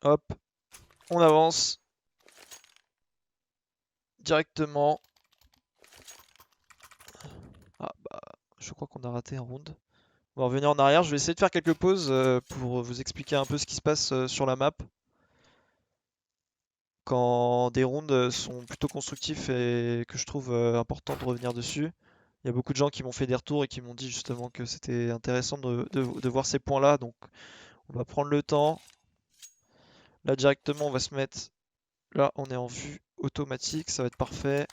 Hop, on avance directement. Ah bah, je crois qu'on a raté un round. On va revenir en arrière. Je vais essayer de faire quelques pauses pour vous expliquer un peu ce qui se passe sur la map. Quand des rounds sont plutôt constructifs et que je trouve important de revenir dessus. Il y a beaucoup de gens qui m'ont fait des retours et qui m'ont dit justement que c'était intéressant de voir ces points-là. Donc on va prendre le temps. Là directement on va se mettre. Là on est en vue automatique, ça va être parfait.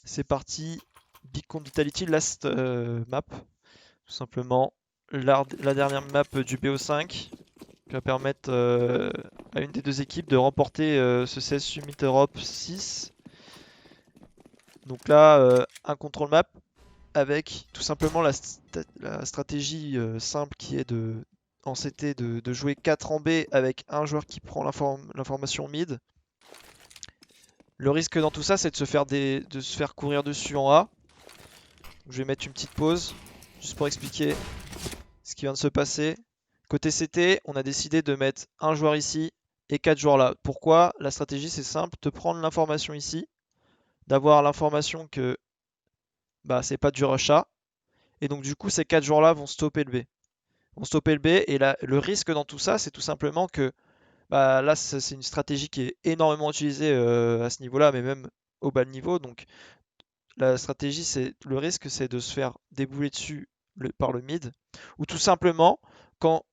C'est parti. Big Count Vitality, last map. Tout simplement. La dernière map du BO5 qui va permettre à une des deux équipes de remporter ce CS Summit Europe 6. Donc là, un contrôle map avec tout simplement la stratégie simple qui est en CT de jouer 4 en B avec un joueur qui prend l'information mid. Le risque dans tout ça, c'est de se faire courir dessus en A. Je vais mettre une petite pause juste pour expliquer ce qui vient de se passer. Côté CT, on a décidé de mettre un joueur ici et 4 joueurs là. Pourquoi? La stratégie, c'est simple, de prendre l'information ici, d'avoir l'information que bah, c'est pas du rush A, et donc du coup, ces 4 joueurs là vont stopper le B. Vont stopper le B, et là, le risque dans tout ça, c'est tout simplement que bah, là, c'est une stratégie qui est énormément utilisée à ce niveau-là, mais même au bas niveau. Donc la stratégie, c'est le risque, c'est de se faire débouler dessus par le mid, ou tout simplement, quand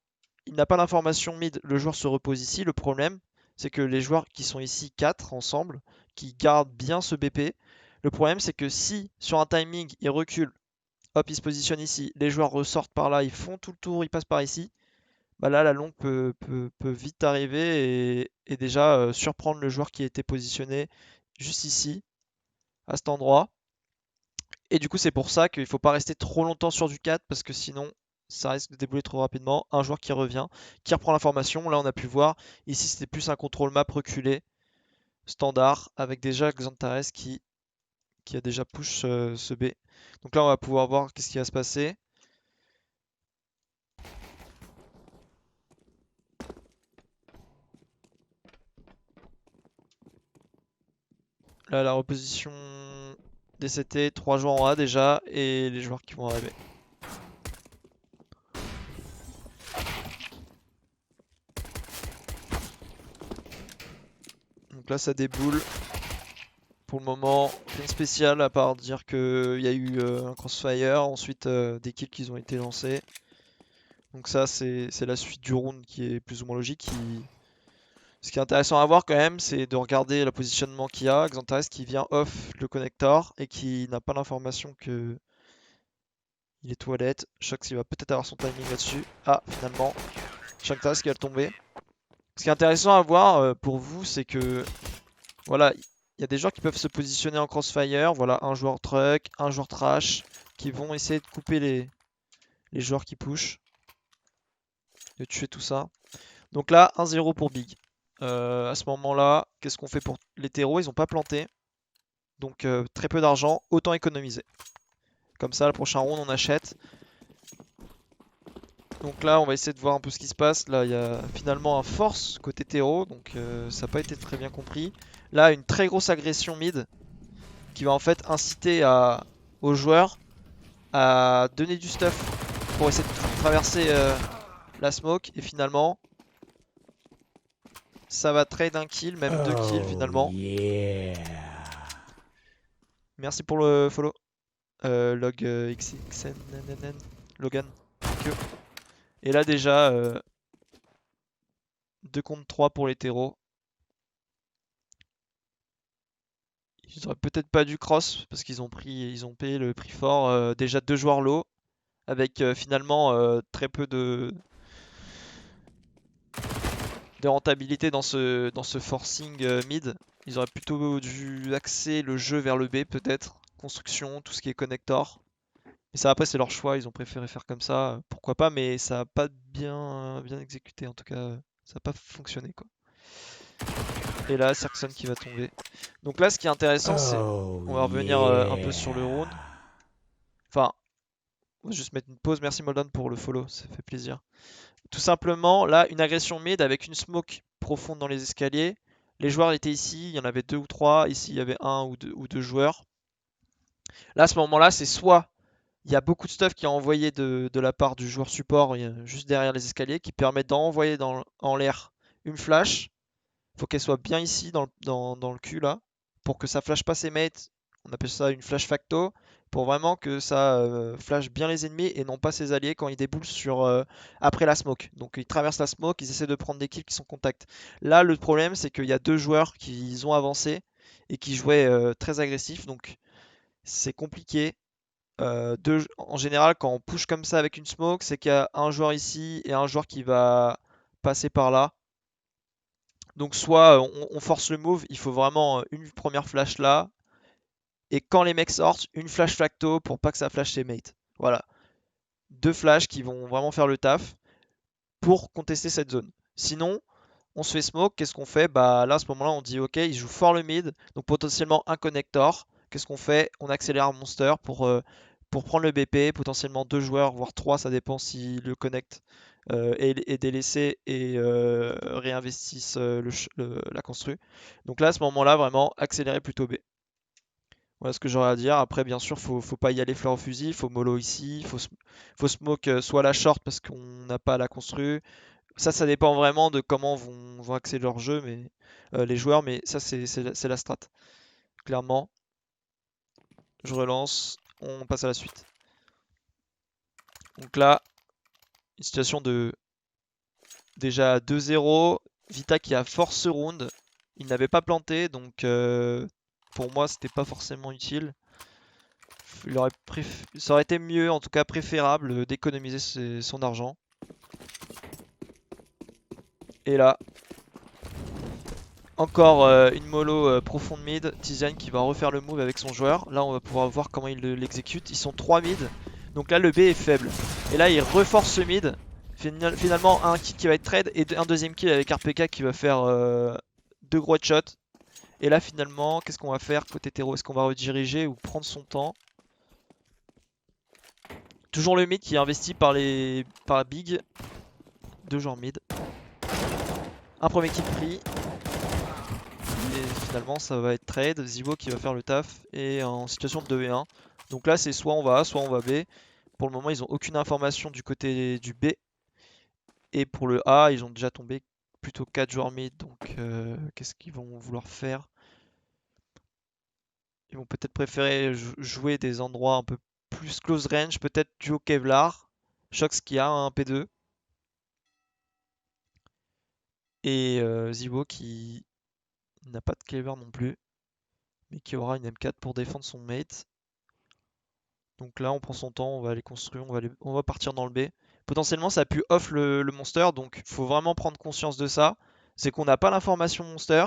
il n'a pas l'information mid, le joueur se repose ici. Le problème, c'est que les joueurs qui sont ici 4 ensemble, qui gardent bien ce BP, le problème, c'est que si sur un timing, ils reculent, hop, ils se positionnent ici, les joueurs ressortent par là, ils font tout le tour, ils passent par ici, bah là, la longue peut vite arriver et déjà surprendre le joueur qui était positionné juste ici, à cet endroit. Et du coup, c'est pour ça qu'il ne faut pas rester trop longtemps sur du 4 parce que sinon, ça risque de débouler trop rapidement. Un joueur qui revient, qui reprend l'information. Là, on a pu voir. Ici, c'était plus un contrôle map reculé, standard, avec déjà Xantares qui a déjà push ce B. Donc là, on va pouvoir voir qu'est-ce qui va se passer. Là, la reposition des CT, 3 joueurs en A déjà, et les joueurs qui vont arriver. Donc là, ça déboule. Pour le moment, rien de spécial à part dire qu'il y a eu un crossfire, ensuite des kills qui ont été lancés. Donc ça, c'est la suite du round qui est plus ou moins logique. Ce qui est intéressant à voir quand même, c'est de regarder le positionnement qu'il y a. Xantares qui vient off le connector et qui n'a pas l'information que il est toilette. Shox il va peut-être avoir son timing là-dessus. Ah, finalement, Xantares qui va le tomber. Ce qui est intéressant à voir pour vous, c'est que voilà, il y a des joueurs qui peuvent se positionner en crossfire. Voilà, un joueur truck, un joueur trash, qui vont essayer de couper les joueurs qui push, de tuer tout ça. Donc là, 1-0 pour Big. À ce moment-là, qu'est-ce qu'on fait pour les terreaux? Ils n'ont pas planté. Donc très peu d'argent, autant économiser. Comme ça, le prochain round, on achète. Donc là, on va essayer de voir un peu ce qui se passe. Là, il y a finalement un force côté terreau, donc ça n'a pas été très bien compris. Là, une très grosse agression mid qui va en fait inciter aux joueurs à donner du stuff pour essayer de traverser la smoke. Et finalement, ça va trade un kill, même deux kills Oh finalement. yeah. Merci pour le follow. Log XXNNN. Logan. Thank you. Et là déjà, 2 contre 3 pour les terreaux. Ils auraient peut-être pas dû cross parce ils ont payé le prix fort. Déjà 2 joueurs low avec finalement très peu de rentabilité dans ce forcing mid. Ils auraient plutôt dû axer le jeu vers le B peut-être. Construction, tout ce qui est connector. Mais ça après c'est leur choix, ils ont préféré faire comme ça. Pourquoi pas, mais ça n'a pas bien exécuté en tout cas. Ça n'a pas fonctionné quoi. Et là, Serkson qui va tomber. Donc là, ce qui est intéressant, c'est... Oh On va revenir un peu sur le round. yeah. Enfin, On va juste mettre une pause. Merci Moldan pour le follow, ça fait plaisir. Tout simplement, là, une agression mid avec une smoke profonde dans les escaliers. Les joueurs étaient ici, il y en avait 2 ou 3. Ici, il y avait 1 ou 2 joueurs. Là, à ce moment-là, c'est soit il y a beaucoup de stuff qui est envoyé de la part du joueur support juste derrière les escaliers qui permet d'envoyer en l'air une flash. Il faut qu'elle soit bien ici dans le cul là pour que ça flash pas ses mates. On appelle ça une flash facto pour vraiment que ça flash bien les ennemis et non pas ses alliés quand ils déboulent après la smoke. Donc ils traversent la smoke, ils essaient de prendre des kills qui sont contact. Là le problème c'est qu'il y a 2 joueurs qui ont avancé et qui jouaient très agressif donc c'est compliqué. En général, quand on push comme ça avec une smoke, c'est qu'il y a un joueur ici et un joueur qui va passer par là. Donc soit on force le move, il faut vraiment une première flash là. Et quand les mecs sortent, une flash facto pour pas que ça flash ses mates. Voilà. 2 flashs qui vont vraiment faire le taf pour contester cette zone. Sinon, on se fait smoke, qu'est-ce qu'on fait? Bah là à ce moment-là on dit ok, il joue fort le mid, donc potentiellement un connector. Qu'est-ce qu'on fait? On accélère un monster pour prendre le BP, potentiellement 2 joueurs, voire 3, ça dépend si le connect est délaissé et réinvestissent la constru. Donc là à ce moment-là vraiment accélérer plutôt B. Voilà ce que j'aurais à dire. Après, bien sûr, faut pas y aller fleur au fusil, faut mollo ici, faut smoke soit la short parce qu'on n'a pas la constru. Ça dépend vraiment de comment vont axer leur jeu, mais les joueurs, mais ça c'est la strat. Clairement, je relance, on passe à la suite. Donc là, une situation de déjà 2-0, Vita qui a force round, il n'avait pas planté, donc pour moi c'était pas forcément utile. Ça aurait été mieux, en tout cas préférable, d'économiser son argent. Et là, encore une mollo profonde mid, Tiziane qui va refaire le move avec son joueur. Là, on va pouvoir voir comment il l'exécute. Ils sont 3 mid, donc là le B est faible. Et là, il reforce ce mid. Finalement, un kill qui va être trade et un deuxième kill avec RPK qui va faire 2 gros headshots. Et là, finalement, qu'est-ce qu'on va faire côté hétéro? Est-ce qu'on va rediriger ou prendre son temps? Toujours le mid qui est investi par Big. 2 joueurs mid. Un premier kill pris. Et finalement ça va être trade, Zibo qui va faire le taf et en situation de 2v1. Donc là c'est soit on va A, soit on va B. Pour le moment ils ont aucune information du côté du B. Et pour le A ils ont déjà tombé plutôt 4 joueurs mid. Donc qu'est-ce qu'ils vont vouloir faire? Ils vont peut-être préférer jouer des endroits un peu plus close range. Peut-être duo Kevlar. Shox qui a un P2. Et Zibo qui n'a pas de Kevlar non plus. Mais qui aura une M4 pour défendre son mate. Donc là, on prend son temps, on va aller construire, on va partir dans le B. Potentiellement, ça a pu off le monster, donc il faut vraiment prendre conscience de ça. C'est qu'on n'a pas l'information monster,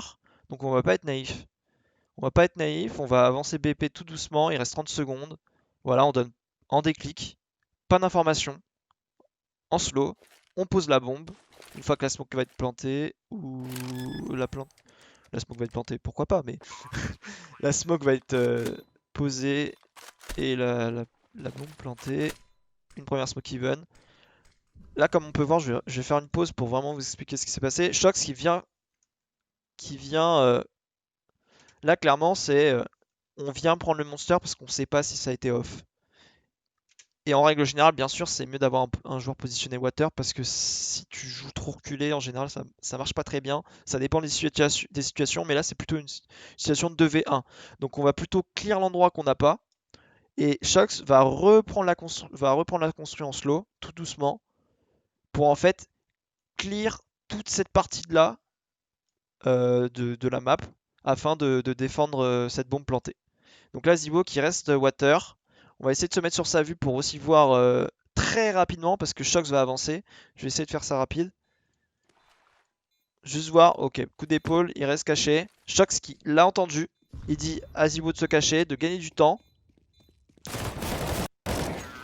donc on va pas être naïf. On va pas être naïf, on va avancer BP tout doucement, il reste 30 secondes. Voilà, on donne en déclic, pas d'information, en slow, on pose la bombe. Une fois que la smoke va être plantée, ou la smoke va être plantée, pourquoi pas, mais la smoke va être posée et la bombe plantée. Une première smoke even. Là, comme on peut voir, je vais faire une pause pour vraiment vous expliquer ce qui s'est passé. Shox qui vient là, clairement, c'est on vient prendre le monster parce qu'on sait pas si ça a été off. Et en règle générale, bien sûr, c'est mieux d'avoir un joueur positionné water parce que si tu joues trop reculé, en général, ça marche pas très bien. Ça dépend des situations, mais là, c'est plutôt une situation de 2v1. Donc, on va plutôt clear l'endroit qu'on n'a pas. Et Shox va reprendre la construit en slow, tout doucement, pour en fait clear toute cette partie-là de la map afin de défendre cette bombe plantée. Donc là, Zibo qui reste water. On va essayer de se mettre sur sa vue pour aussi voir très rapidement parce que Shox va avancer. Je vais essayer de faire ça rapide. Juste voir, ok, coup d'épaule, il reste caché. Shox qui l'a entendu. Il dit à Zibo de se cacher, de gagner du temps.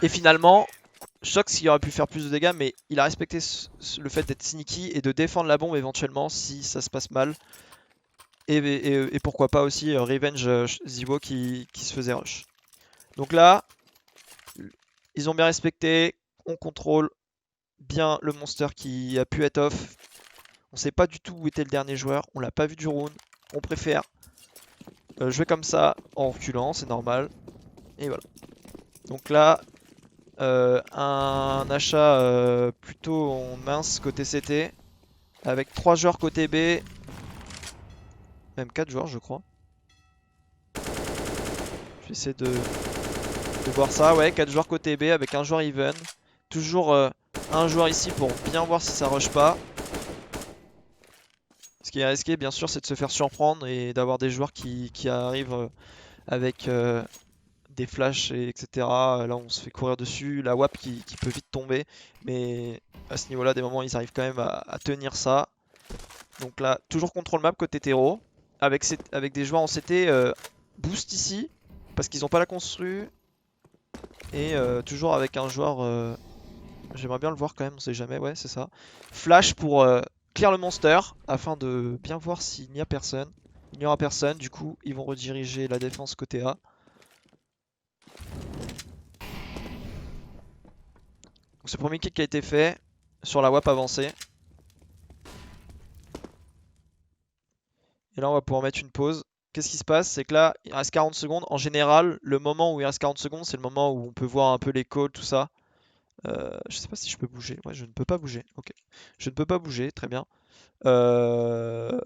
Et finalement, Shox qui aurait pu faire plus de dégâts, mais il a respecté le fait d'être sneaky et de défendre la bombe éventuellement si ça se passe mal. Et pourquoi pas aussi Revenge Zibo qui se faisait rush. Donc là, Ils ont bien respecté. On contrôle bien le monster qui a pu être off. On sait pas du tout où était le dernier joueur. On l'a pas vu du round. On préfère jouer comme ça en reculant, c'est normal. Et voilà. Donc là, un achat plutôt en mince côté CT. Avec 3 joueurs côté B. Même 4 joueurs je crois. Je vais essayer de voir ça. Ouais, 4 joueurs côté B avec un joueur even. Toujours un joueur ici pour bien voir si ça rush pas. Ce qui est risqué bien sûr c'est de se faire surprendre et d'avoir des joueurs qui arrivent avec des flashs et etc. Là on se fait courir dessus, la WAP qui peut vite tomber. Mais à ce niveau là des moments ils arrivent quand même à tenir ça. Donc là toujours contrôle map côté terreau. Avec des joueurs en CT boost ici. Parce qu'ils n'ont pas la constru. Et toujours avec un joueur... J'aimerais bien le voir quand même, on sait jamais, ouais c'est ça. Flash pour clear le monster afin de bien voir s'il n'y a personne. Il n'y aura personne, du coup ils vont rediriger la défense côté A. Donc c'est le premier kick qui a été fait sur la WAP avancée. Et là on va pouvoir mettre une pause. Qu'est-ce qui se passe? C'est que là il reste 40 secondes. En général, le moment où il reste 40 secondes, c'est le moment où on peut voir un peu les calls, tout ça. Je sais pas si je peux bouger. Ouais, je ne peux pas bouger. Ok. Je ne peux pas bouger, très bien. Euh,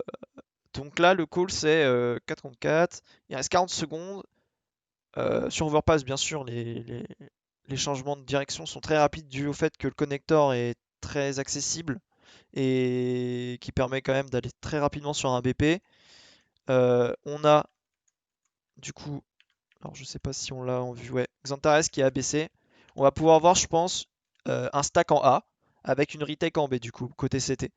Donc là, le call c'est 4 contre 4. Il reste 40 secondes. Sur Overpass, bien sûr, les changements de direction sont très rapides dû au fait que le connecteur est très accessible et qui permet quand même d'aller très rapidement sur un BP. On a du coup, alors je sais pas si on l'a en vue, ouais, Xantares qui est abaissé. On va pouvoir voir, je pense, un stack en A avec une retake en B du coup, côté CT.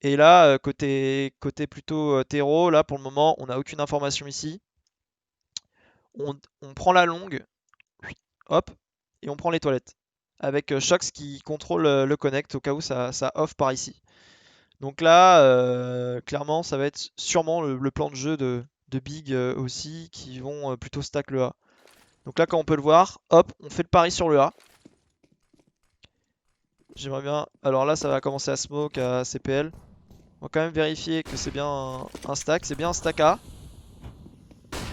Et là, côté plutôt terreau, là pour le moment, on n'a aucune information ici. On prend la longue, hop, et on prend les toilettes. Avec Shox qui contrôle le connect au cas où ça off par ici. Donc là, clairement, ça va être sûrement le plan de jeu de Big aussi, qui vont plutôt stack le A. Donc là, comme on peut le voir, hop, on fait le pari sur le A. J'aimerais bien... Alors là, ça va commencer à smoke, à CPL. On va quand même vérifier que c'est bien un stack. C'est bien un stack A.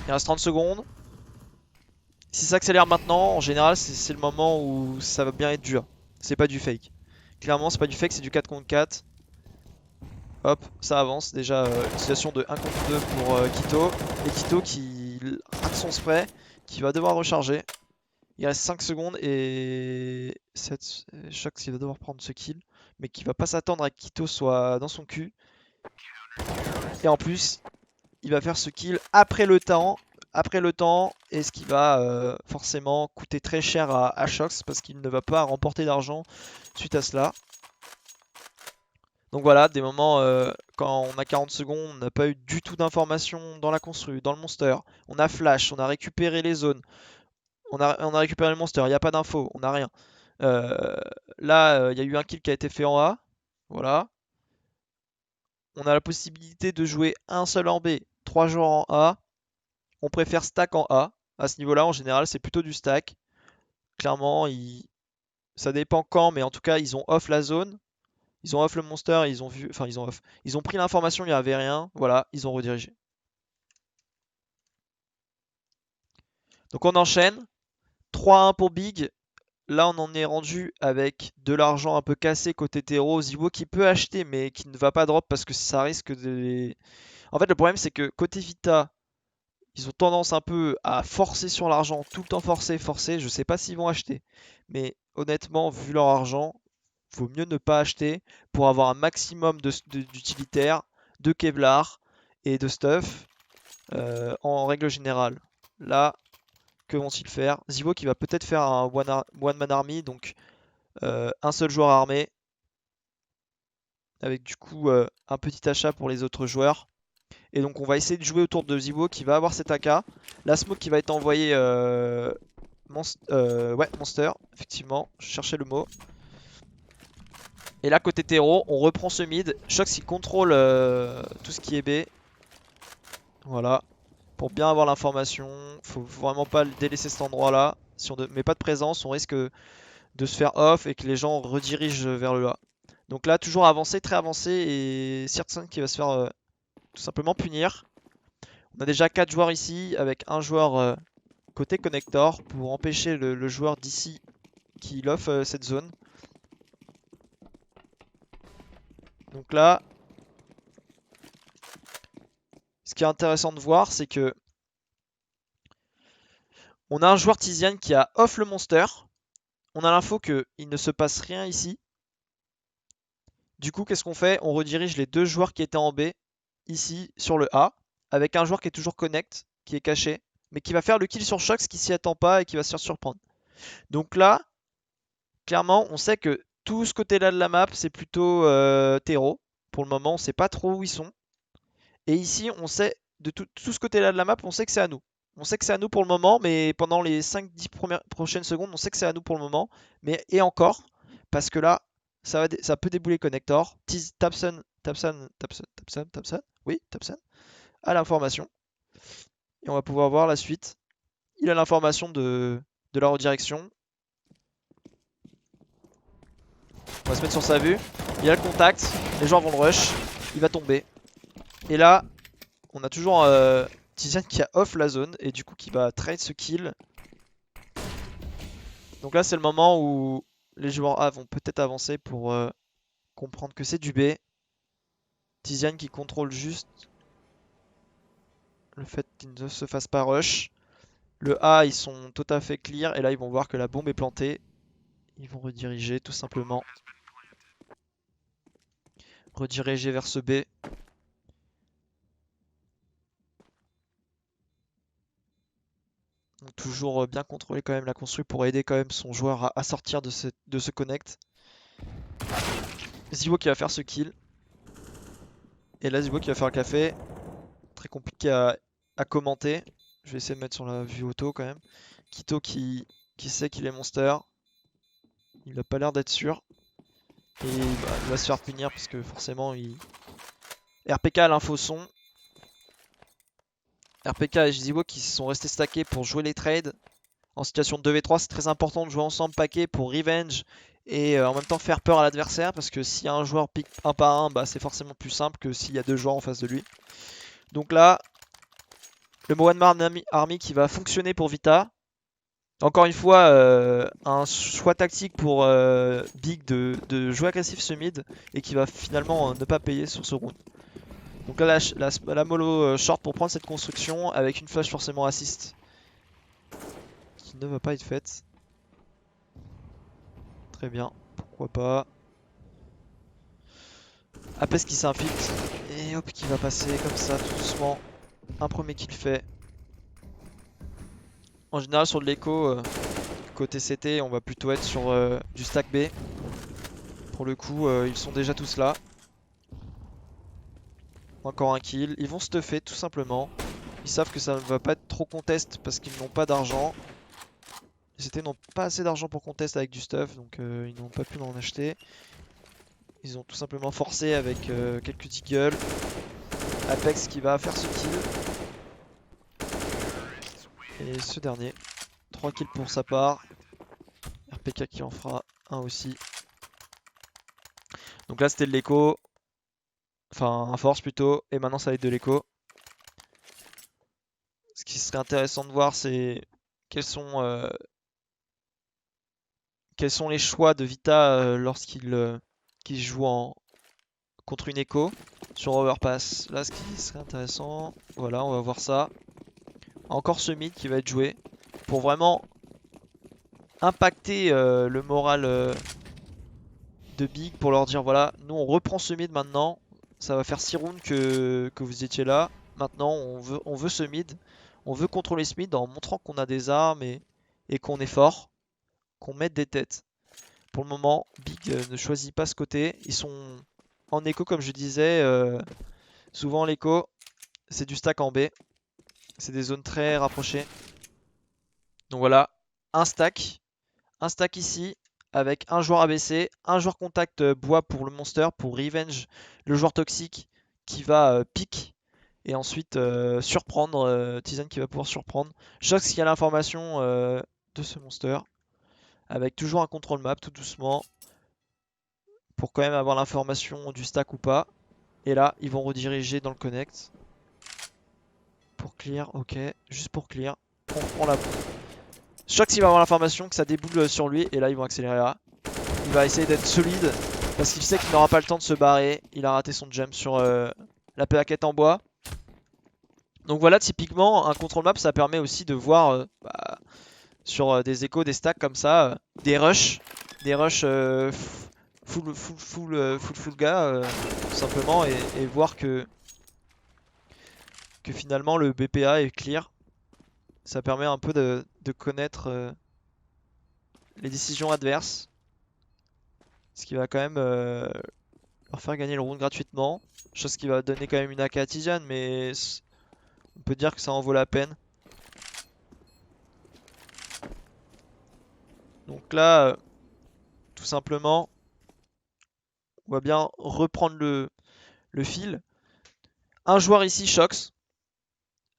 Il reste 30 secondes. Si ça accélère maintenant, en général, c'est le moment où ça va bien être dur. C'est pas du fake. Clairement, c'est pas du fake, c'est du 4 contre 4. Hop, ça avance. Déjà, une situation de 1 contre 2 pour Quito. Et Quito qui rate son spray, qui va devoir recharger. Il reste 5 secondes et Shox qui va devoir prendre ce kill. Mais qui va pas s'attendre à que Quito soit dans son cul. Et en plus, il va faire ce kill après le temps. Et ce qui va forcément coûter très cher à Shox parce qu'il ne va pas remporter d'argent suite à cela. Donc voilà, des moments quand on a 40 secondes, on n'a pas eu du tout d'informations dans la constru, dans le monster. On a flash, on a récupéré les zones, on a récupéré le monster, il n'y a pas d'infos, on n'a rien. Là, il y a eu un kill qui a été fait en A. Voilà. On a la possibilité de jouer un seul en B, 3 joueurs en A. On préfère stack en A. À ce niveau-là, en général, c'est plutôt du stack. Clairement, ça dépend quand, mais en tout cas, ils ont off la zone. Ils ont off le monster, ils ont vu. Enfin, ils ont off. Ils ont pris l'information, il n'y avait rien. Voilà, ils ont redirigé. Donc on enchaîne. 3-1 pour Big. Là, on en est rendu avec de l'argent un peu cassé côté terreau. Zibo qui peut acheter, mais qui ne va pas drop parce que ça risque de. En fait, le problème, c'est que côté Vita, ils ont tendance un peu à forcer sur l'argent, tout le temps forcer, forcer. Je sais pas s'ils vont acheter. Mais honnêtement, vu leur argent, vaut mieux ne pas acheter pour avoir un maximum d'utilitaires, de Kevlar et de stuff en règle générale. Là, que vont-ils faire? Zivo qui va peut-être faire un one man army, donc un seul joueur armé, avec du coup un petit achat pour les autres joueurs. Et donc on va essayer de jouer autour de Zivo qui va avoir cet AK. La smoke qui va être envoyée ouais, Monster, effectivement, je cherchais le mot. Et là côté terreau, on reprend ce mid. Shox il contrôle tout ce qui est B. Voilà. Pour bien avoir l'information, faut vraiment pas délaisser cet endroit là. Si on ne met pas de présence, on risque de se faire off et que les gens redirigent vers le A. Donc là, toujours avancé, très avancé, et Sirtson qui va se faire tout simplement punir. On a déjà 4 joueurs ici, avec un joueur côté connector pour empêcher le joueur d'ici qui off cette zone. Donc là, ce qui est intéressant de voir, c'est que on a un joueur Tizian qui a off le monster. On a l'info qu'il ne se passe rien ici. Du coup, qu'est-ce qu'on fait? On redirige les deux joueurs qui étaient en B ici sur le A, avec un joueur qui est toujours connect, qui est caché, mais qui va faire le kill sur Shox qui s'y attend pas et qui va se faire surprendre. Donc là, clairement, on sait que tout ce côté-là de la map, c'est plutôt terreau. Pour le moment, on sait pas trop où ils sont. Et ici, on sait, de tout ce côté-là de la map, on sait que c'est à nous. On sait que c'est à nous pour le moment, mais pendant les 5-10 prochaines secondes, on sait que c'est à nous pour le moment. Mais et encore, parce que là, ça peut débouler connector. Tapson, oui, Tapson, a l'information. Et on va pouvoir voir la suite. Il a l'information de la redirection. On va se mettre sur sa vue. Il a le contact. Les joueurs vont le rush. Il va tomber. Et là, on a toujours Tizian qui a off la zone. Et du coup, qui va trade ce kill. Donc là, c'est le moment où les joueurs A vont peut-être avancer pour comprendre que c'est du B. Tizian qui contrôle juste le fait qu'il ne se fasse pas rush. Le A, ils sont tout à fait clear. Et là, ils vont voir que la bombe est plantée. Ils vont rediriger tout simplement. Rediriger vers ce B. Donc toujours bien contrôler quand même la construit pour aider quand même son joueur à sortir de ce connect. Zibo qui va faire ce kill. Et là Zibo qui va faire le café. Très compliqué à commenter. Je vais essayer de mettre sur la vue auto quand même. Kito qui sait qu'il est monster. Il n'a pas l'air d'être sûr. Et bah, il va se faire punir parce que forcément il... RPK à l'info son. RPK et Zibo qui sont restés stackés pour jouer les trades. En situation de 2v3, c'est très important de jouer ensemble paquet pour revenge et en même temps faire peur à l'adversaire parce que si un joueur pique un par un, bah, c'est forcément plus simple que s'il y a deux joueurs en face de lui. Donc là, le One Man Army qui va fonctionner pour Vita. Encore une fois, un choix tactique pour Big de jouer agressif ce mid et qui va finalement ne pas payer sur ce round. Donc là, la mollo short pour prendre cette construction avec une flash forcément assist qui ne va pas être faite. Très bien, pourquoi pas. Apes qui s'infiltre et hop qui va passer comme ça tout doucement. Un premier kill fait. En général sur de l'écho, côté CT on va plutôt être sur du stack B. Pour le coup ils sont déjà tous là. Encore un kill, ils vont stuffer tout simplement. Ils savent que ça ne va pas être trop contest parce qu'ils n'ont pas d'argent. Les CT n'ont pas assez d'argent pour contest avec du stuff donc ils n'ont pas pu en acheter. Ils ont tout simplement forcé avec quelques deagles. Apex qui va faire ce kill. Et ce dernier. 3 kills pour sa part. RPK qui en fera un aussi. Donc là c'était de l'écho. Enfin un force plutôt. Et maintenant ça va être de l'écho. Ce qui serait intéressant de voir c'est quels sont les choix de Vita lorsqu'il joue contre une écho sur Overpass. Là ce qui serait intéressant. Voilà on va voir ça. Encore ce mid qui va être joué. Pour vraiment impacter le moral de Big pour leur dire voilà, nous on reprend ce mid maintenant, ça va faire 6 rounds que vous étiez là, maintenant on veut ce mid, on veut contrôler ce mid en montrant qu'on a des armes et qu'on est fort, qu'on mette des têtes. Pour le moment, Big ne choisit pas ce côté, ils sont en écho comme je disais, souvent l'écho c'est du stack en B, c'est des zones très rapprochées. Donc voilà, un stack ici, avec un joueur ABC, un joueur contact bois pour le monster, pour revenge le joueur toxique qui va pick et ensuite surprendre, Tizen qui va pouvoir surprendre. Shox qui a l'information de ce monster. Avec toujours un contrôle map tout doucement. Pour quand même avoir l'information du stack ou pas. Et là, ils vont rediriger dans le connect. Pour clear, ok. Juste pour clear. On reprend la... Shox il va avoir l'information que ça déboule sur lui. Et là, ils vont accélérer là. Il va essayer d'être solide. Parce qu'il sait qu'il n'aura pas le temps de se barrer. Il a raté son jump sur la plaquette en bois. Donc voilà, typiquement, un control map, ça permet aussi de voir sur des échos, des stacks comme ça, des rushs. Des rushs full gars, tout simplement. Et voir que finalement le BPA est clear. Ça permet un peu de connaître les décisions adverses. Ce qui va quand même leur faire gagner le round gratuitement. Chose qui va donner quand même une AK à Tiziane, mais on peut dire que ça en vaut la peine. Donc là, tout simplement, on va bien reprendre le fil. Un joueur ici, Shox.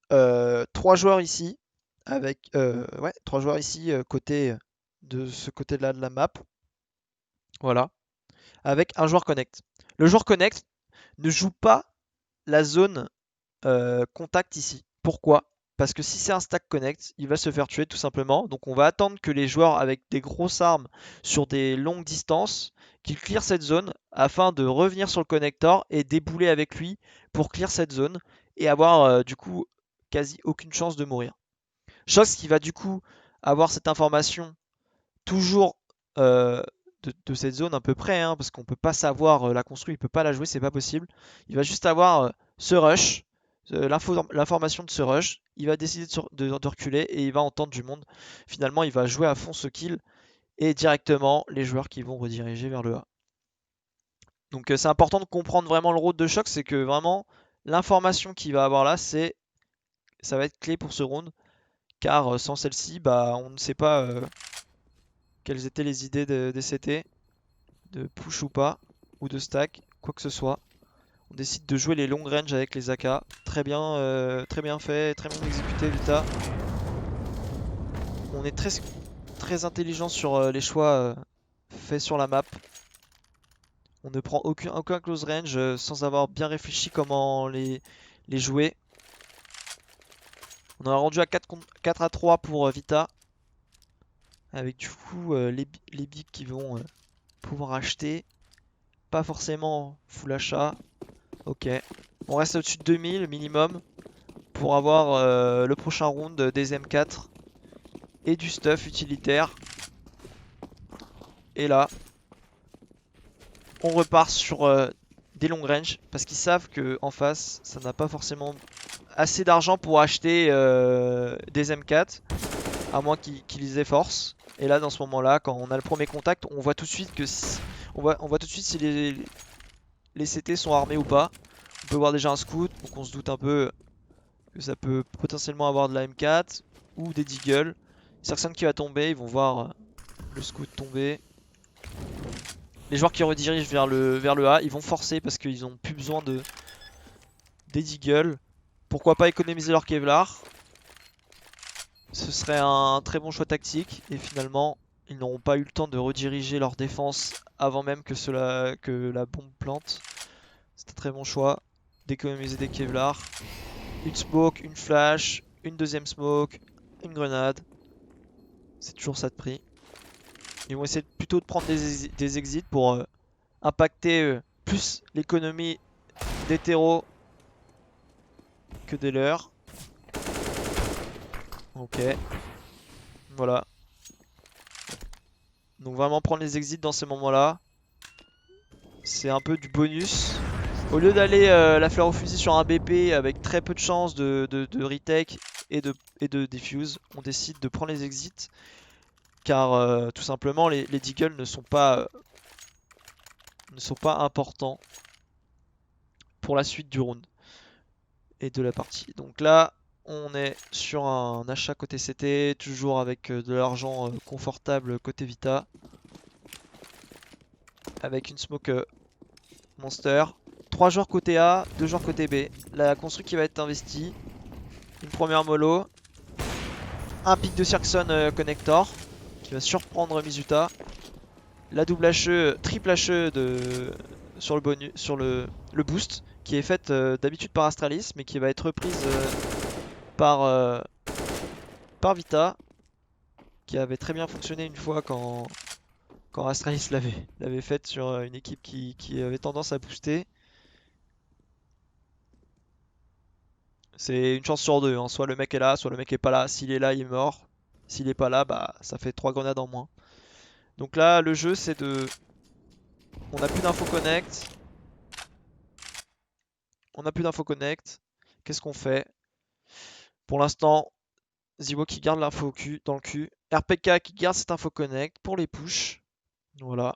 3 joueurs ici, avec ouais, 3 joueurs ici côté de ce côté-là de la map. Voilà. Avec un joueur connect. Le joueur connect ne joue pas la zone contact ici. Pourquoi? Parce que si c'est un stack connect, il va se faire tuer tout simplement. Donc on va attendre que les joueurs avec des grosses armes sur des longues distances, qu'ils clear cette zone afin de revenir sur le connector et débouler avec lui pour clear cette zone et avoir du coup quasi aucune chance de mourir. Chose qui va du coup avoir cette information toujours de cette zone à peu près, hein, parce qu'on peut pas savoir la construire, il peut pas la jouer, c'est pas possible. Il va juste avoir ce rush, l'information de ce rush, il va décider de reculer et il va entendre du monde. Finalement, il va jouer à fond ce kill et directement les joueurs qui vont rediriger vers le A. Donc c'est important de comprendre vraiment le rôle de Shox, c'est que vraiment l'information qu'il va avoir là, ça va être clé pour ce round, car sans celle-ci, bah, on ne sait pas quelles étaient les idées des CT, de push ou pas, ou de stack, quoi que ce soit. On décide de jouer les long range avec les AK. Très bien fait, très bien exécuté Vita. On est très intelligent sur les choix faits sur la map. On ne prend aucun close range sans avoir bien réfléchi comment les jouer. On a rendu à 4 à 3 pour Vita. Avec du coup les bigs qui vont pouvoir acheter. Pas forcément full achat. Ok. On reste au-dessus de 2000 minimum pour avoir le prochain round des M4 et du stuff utilitaire. Et là, on repart sur des long range parce qu'ils savent que en face, ça n'a pas forcément assez d'argent pour acheter des M4, à moins qu'ils les efforcent. Et là, dans ce moment-là, quand on a le premier contact, on voit tout de suite que on voit tout de suite si les CT sont armés ou pas. On peut voir déjà un scout, donc on se doute un peu que ça peut potentiellement avoir de la M4 ou des deagles. Certains qui va tomber, ils vont voir le scout tomber. Les joueurs qui redirigent vers le A, ils vont forcer parce qu'ils ont plus besoin des deagles. Pourquoi pas économiser leur Kevlar? Ce serait un très bon choix tactique et finalement ils n'auront pas eu le temps de rediriger leur défense avant même que la bombe plante. C'est un très bon choix d'économiser des Kevlar. Une smoke, une flash, une deuxième smoke, une grenade. C'est toujours ça de prix. Ils vont essayer plutôt de prendre des exits pour impacter plus l'économie des terreaux que des leurs. Ok. Voilà. Donc vraiment prendre les exits dans ces moments-là, c'est un peu du bonus. Au lieu d'aller la fleur au fusil sur un BP avec très peu de chances de retake et de defuse, on décide de prendre les exits. Car tout simplement les deagles ne sont pas importants pour la suite du round et de la partie. Donc là on est sur un achat côté CT, toujours avec de l'argent confortable côté Vita. Avec une smoke monster. 3 joueurs côté A, 2 joueurs côté B. La construit qui va être investie. Une première mollo. Un pic de Sirkson connector qui va surprendre Mizuta. La double HE, triple HE sur le bonus, sur le boost qui est faite d'habitude par Astralis mais qui va être reprise par Vita qui avait très bien fonctionné une fois quand Astralis l'avait faite sur une équipe qui avait tendance à booster. C'est une chance sur deux, hein. Soit le mec est là, soit le mec est pas là. S'il est là, il est mort. S'il est pas là, bah ça fait 3 grenades en moins. Donc là, le jeu c'est de... On n'a plus d'info connect. On n'a plus d'info connect. Qu'est-ce qu'on fait? Pour l'instant, Zibo qui garde l'info dans le cul. RPK qui garde cette info connect pour les push. Voilà.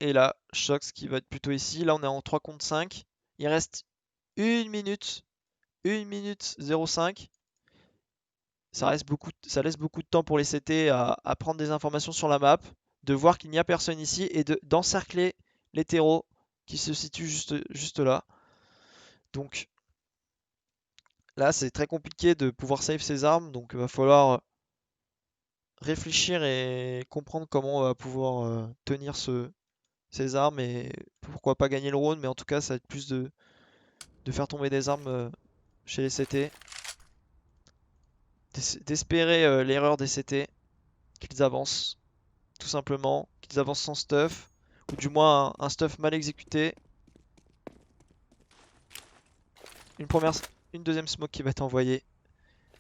Et là, Shox qui va être plutôt ici. Là, on est en 3 contre 5. Il reste 1 minute. 1 minute 05. Ça laisse beaucoup de temps pour les CT à prendre des informations sur la map, de voir qu'il n'y a personne ici et d'encercler les terreaux qui se situent juste là. Donc là, c'est très compliqué de pouvoir save ses armes, donc il va falloir réfléchir et comprendre comment on va pouvoir tenir ses armes et pourquoi pas gagner le round, mais en tout cas, ça va être plus de faire tomber des armes chez les CT, d'espérer l'erreur des CT, qu'ils avancent. Tout simplement, qu'ils avancent sans stuff, ou du moins un stuff mal exécuté. Une une deuxième smoke qui va être envoyée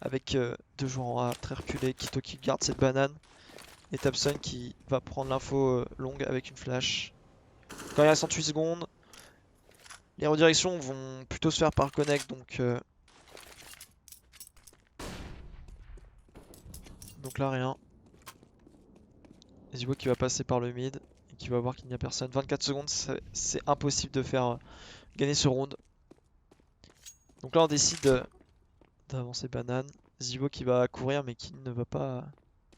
avec deux joueurs en A très reculés. Kito qui garde cette banane et Tapson qui va prendre l'info longue avec une flash. Quand il reste 68 secondes, les redirections vont plutôt se faire par connect, donc là rien. Zibo qui va passer par le mid et qui va voir qu'il n'y a personne. 24 secondes, c'est impossible de faire gagner ce round. Donc là on décide d'avancer banane. Zibo qui va courir mais qui ne va pas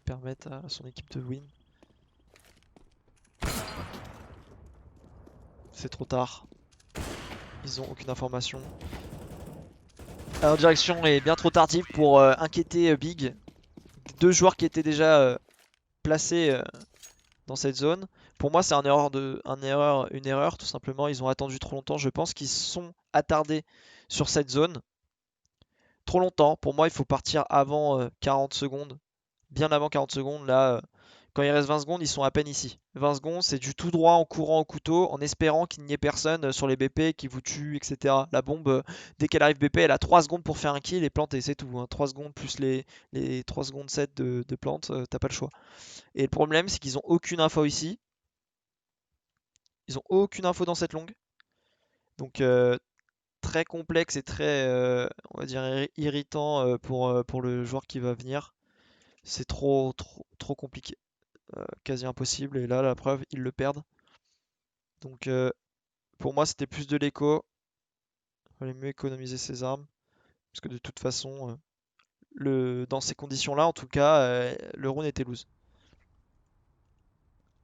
permettre à son équipe de win. C'est trop tard. Ils ont aucune information. La direction est bien trop tardive pour inquiéter Big. Deux joueurs qui étaient déjà placés dans cette zone. Pour moi, c'est une erreur tout simplement. Ils ont attendu trop longtemps. Je pense qu'ils se sont attardés sur cette zone trop longtemps. Pour moi, il faut partir avant 40 secondes. Bien avant 40 secondes. Là, quand il reste 20 secondes, ils sont à peine ici. 20 secondes, c'est du tout droit en courant au couteau, en espérant qu'il n'y ait personne sur les BP qui vous tue, etc. La bombe, dès qu'elle arrive BP, elle a 3 secondes pour faire un kill et planter, c'est tout, hein. 3 secondes plus les 3 secondes 7 de plante, t'as pas le choix. Et le problème, c'est qu'ils ont aucune info ici. Ils ont aucune info dans cette longue. Donc très complexe et très, on va dire, irritant pour le joueur qui va venir. C'est trop compliqué. Quasi impossible. Et là, la preuve, ils le perdent. Donc pour moi, c'était plus de l'écho. Il fallait mieux économiser ses armes. Parce que de toute façon, dans ces conditions-là, en tout cas, le round était loose.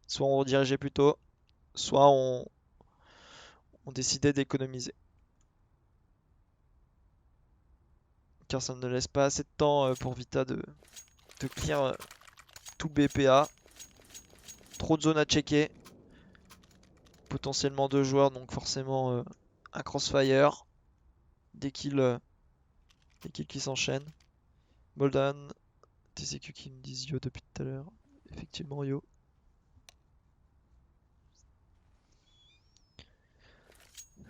Soit on redirigeait plus tôt, soit on décidait d'économiser. Car ça ne laisse pas assez de temps pour Vita de clear tout BPA. Trop de zones à checker. Potentiellement deux joueurs, donc forcément un crossfire. Des kills qui s'enchaînent. Moldan, TCQ qui me disent yo depuis tout à l'heure. Effectivement yo.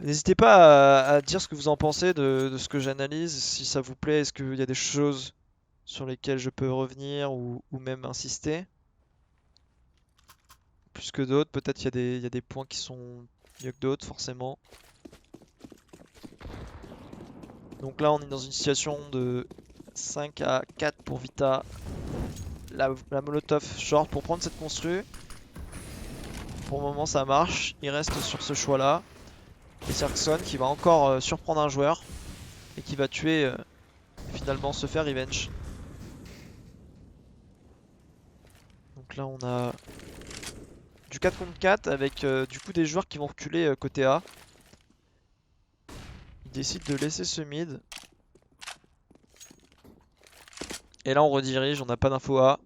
N'hésitez pas à dire ce que vous en pensez de ce que j'analyse, si ça vous plaît, est-ce qu'il y a des choses sur lesquelles je peux revenir ou même insister. Plus que d'autres, peut-être il y a des points qui sont mieux que d'autres, forcément. Donc là, on est dans une situation de 5 à 4 pour Vita. La Molotov short pour prendre cette constru. Pour le moment, ça marche. Il reste sur ce choix-là. Et Sirkson qui va encore surprendre un joueur et qui va tuer, finalement se faire revenge. Donc là, on a du 4 contre 4 avec du coup des joueurs qui vont reculer côté A. Ils décident de laisser ce mid. Et là on redirige, on n'a pas d'info A.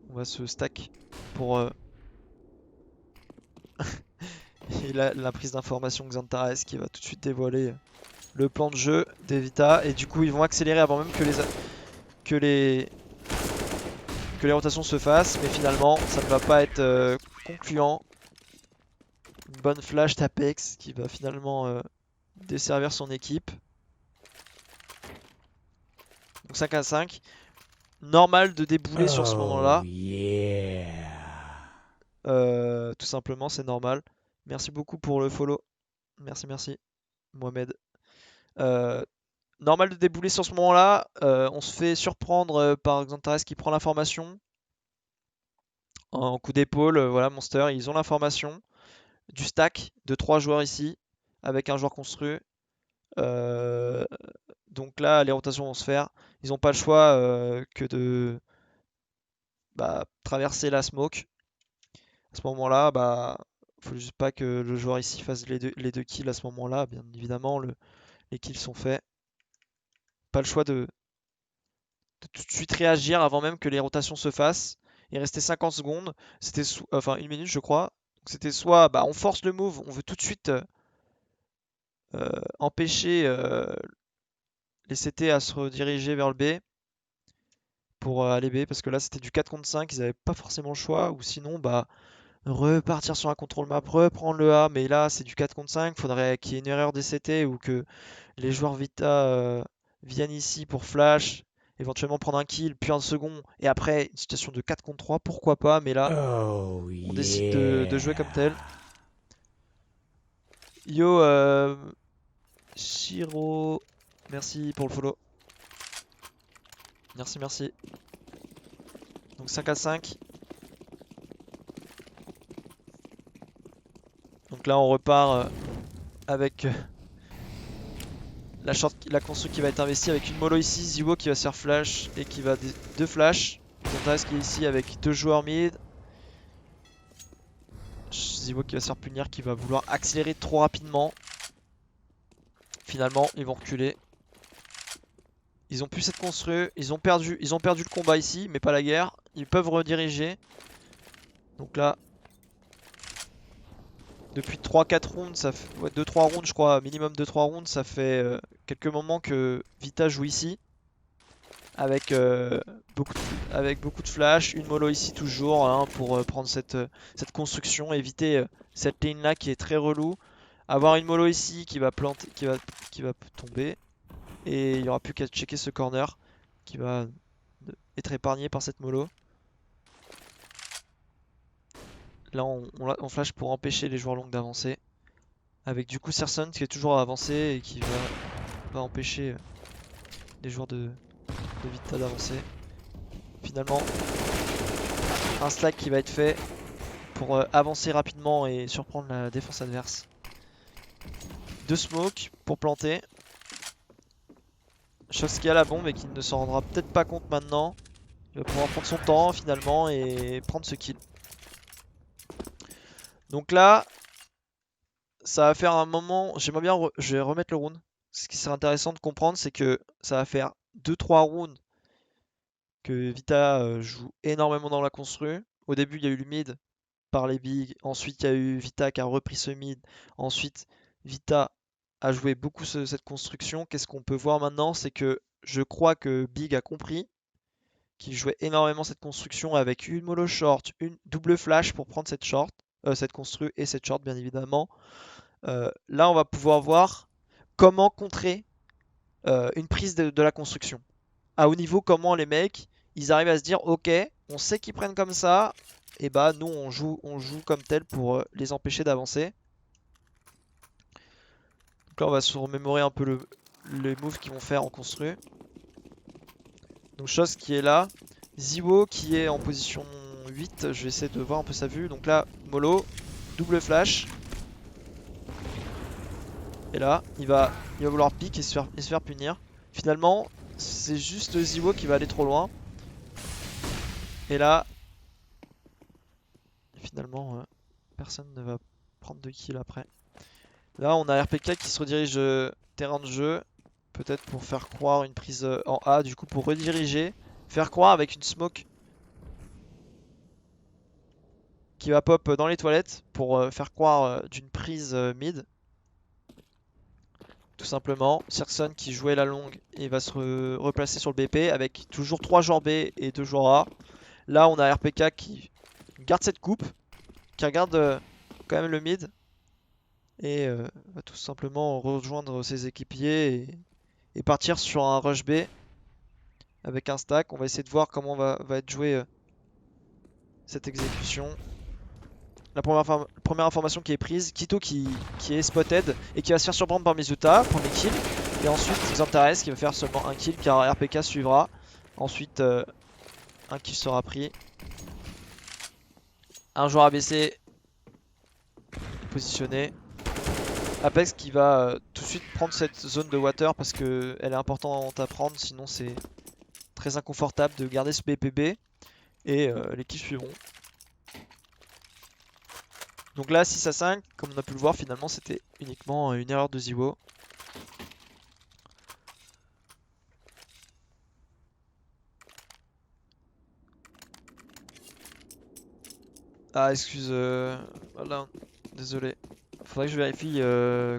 On va se stack pour... Et là, la prise d'information Xantares qui va tout de suite dévoiler le plan de jeu d'Evita. Et du coup ils vont accélérer avant même que les, que les rotations se fassent. Mais finalement ça ne va pas être concluant. Une bonne flash d'Apex qui va finalement desservir son équipe. Donc 5 à 5. Normal de débouler sur ce moment-là. Tout simplement, c'est normal. Merci beaucoup pour le follow. Merci, merci, Mohamed. Euh, Normal de débouler sur ce moment-là. On se fait surprendre par Xantares qui prend l'information. En coup d'épaule, voilà, Monster, ils ont l'information. Du stack de 3 joueurs ici, avec un joueur construit. Euh, donc là, les rotations vont se faire. Ils n'ont pas le choix que de traverser la smoke. À ce moment-là, faut juste pas que le joueur ici fasse les deux kills à ce moment-là. Bien évidemment, les kills sont faits. Pas le choix de tout de suite réagir avant même que les rotations se fassent. Il restait 50 secondes. C'était enfin 1 minute, je crois. Donc c'était soit on force le move, on veut tout de suite empêcher les CT à se rediriger vers le B pour aller B, parce que là c'était du 4 contre 5, ils n'avaient pas forcément le choix, ou sinon repartir sur un contrôle map, reprendre le A, mais là c'est du 4 contre 5, faudrait qu'il y ait une erreur des CT ou que les joueurs Vita viennent ici pour flash, éventuellement prendre un kill, puis un second, et après une situation de 4 contre 3, pourquoi pas, mais là on décide de jouer comme tel. Yo Shiro, merci pour le follow. Merci, merci. Donc 5 à 5. Donc là on repart avec la construct qui va être investie avec une mollo ici, Ziwo qui va se faire flash et qui va deux flash. Xantares qui est ici avec deux joueurs mid. Ziwo qui va se faire punir, qui va vouloir accélérer trop rapidement. Finalement ils vont reculer. Ils ont pu s'être construits, ils ont perdu le combat ici, mais pas la guerre. Ils peuvent rediriger. Donc là, depuis 3-4 rounds, ça fait 2-3 rounds je crois, minimum 2-3 rounds, ça fait quelques moments que Vita joue ici. Avec, beaucoup de flash, une mollo ici toujours hein, pour prendre cette construction, éviter cette ligne là qui est très relou. Avoir une mollo ici qui va planter, qui va tomber. Et il n'y aura plus qu'à checker ce corner qui va être épargné par cette mollo. Là on flash pour empêcher les joueurs longs d'avancer. Avec du coup Serson qui est toujours à avancer et qui va empêcher les joueurs de Vita d'avancer. Finalement, un slack qui va être fait pour avancer rapidement et surprendre la défense adverse. Deux smokes pour planter. Chose qui a la bombe et qui ne s'en rendra peut-être pas compte maintenant. Il va pouvoir prendre son temps finalement et prendre ce kill. Donc là, ça va faire un moment. J'aimerais bien je vais remettre le round. Ce qui serait intéressant de comprendre, c'est que ça va faire 2-3 rounds que Vita joue énormément dans la constru. Au début, il y a eu le mid par les bigs. Ensuite, il y a eu Vita qui a repris ce mid. Ensuite, Vita a joué beaucoup cette construction. Qu'est-ce qu'on peut voir maintenant? C'est que je crois que Big a compris qu'il jouait énormément cette construction avec une mollo short, une double flash pour prendre cette short, cette constru et cette short bien évidemment. Là, on va pouvoir voir comment contrer une prise de la construction. À haut niveau, comment les mecs, ils arrivent à se dire, ok, on sait qu'ils prennent comme ça, et nous on joue comme tel pour les empêcher d'avancer. Donc là on va se remémorer un peu les moves qu'ils vont faire en construit. Donc chose qui est là, Ziwo qui est en position 8, je vais essayer de voir un peu sa vue. Donc là, mollo, double flash. Et là, il va vouloir pique et se faire punir. Finalement, c'est juste Ziwo qui va aller trop loin. Et là, finalement, personne ne va prendre de kill après. Là, on a RPK qui se redirige terrain de jeu. Peut-être pour faire croire une prise en A, du coup pour rediriger. faire croire avec une smoke qui va pop dans les toilettes pour faire croire d'une prise mid. Tout simplement, Searson qui jouait la longue et va se replacer sur le BP avec toujours 3 joueurs B et 2 joueurs A. Là, on a RPK qui garde cette coupe, qui regarde quand même le mid et va tout simplement rejoindre ses équipiers et partir sur un rush B avec un stack. On va essayer de voir comment va être jouée cette exécution. La première information qui est prise, Quito qui est spotted et qui va se faire surprendre par Mizuta, premier kill. Et ensuite Xantares qui va faire seulement un kill car RPK suivra. Ensuite un kill sera pris. Un joueur ABC positionné. Apex qui va tout de suite prendre cette zone de water parce qu'elle est importante à prendre, sinon c'est très inconfortable de garder ce BPB. Et les kills suivront. Donc là 6 à 5, comme on a pu le voir, finalement c'était uniquement une erreur de Ziwo. Ah excuse, voilà, désolé. Faudrait que je vérifie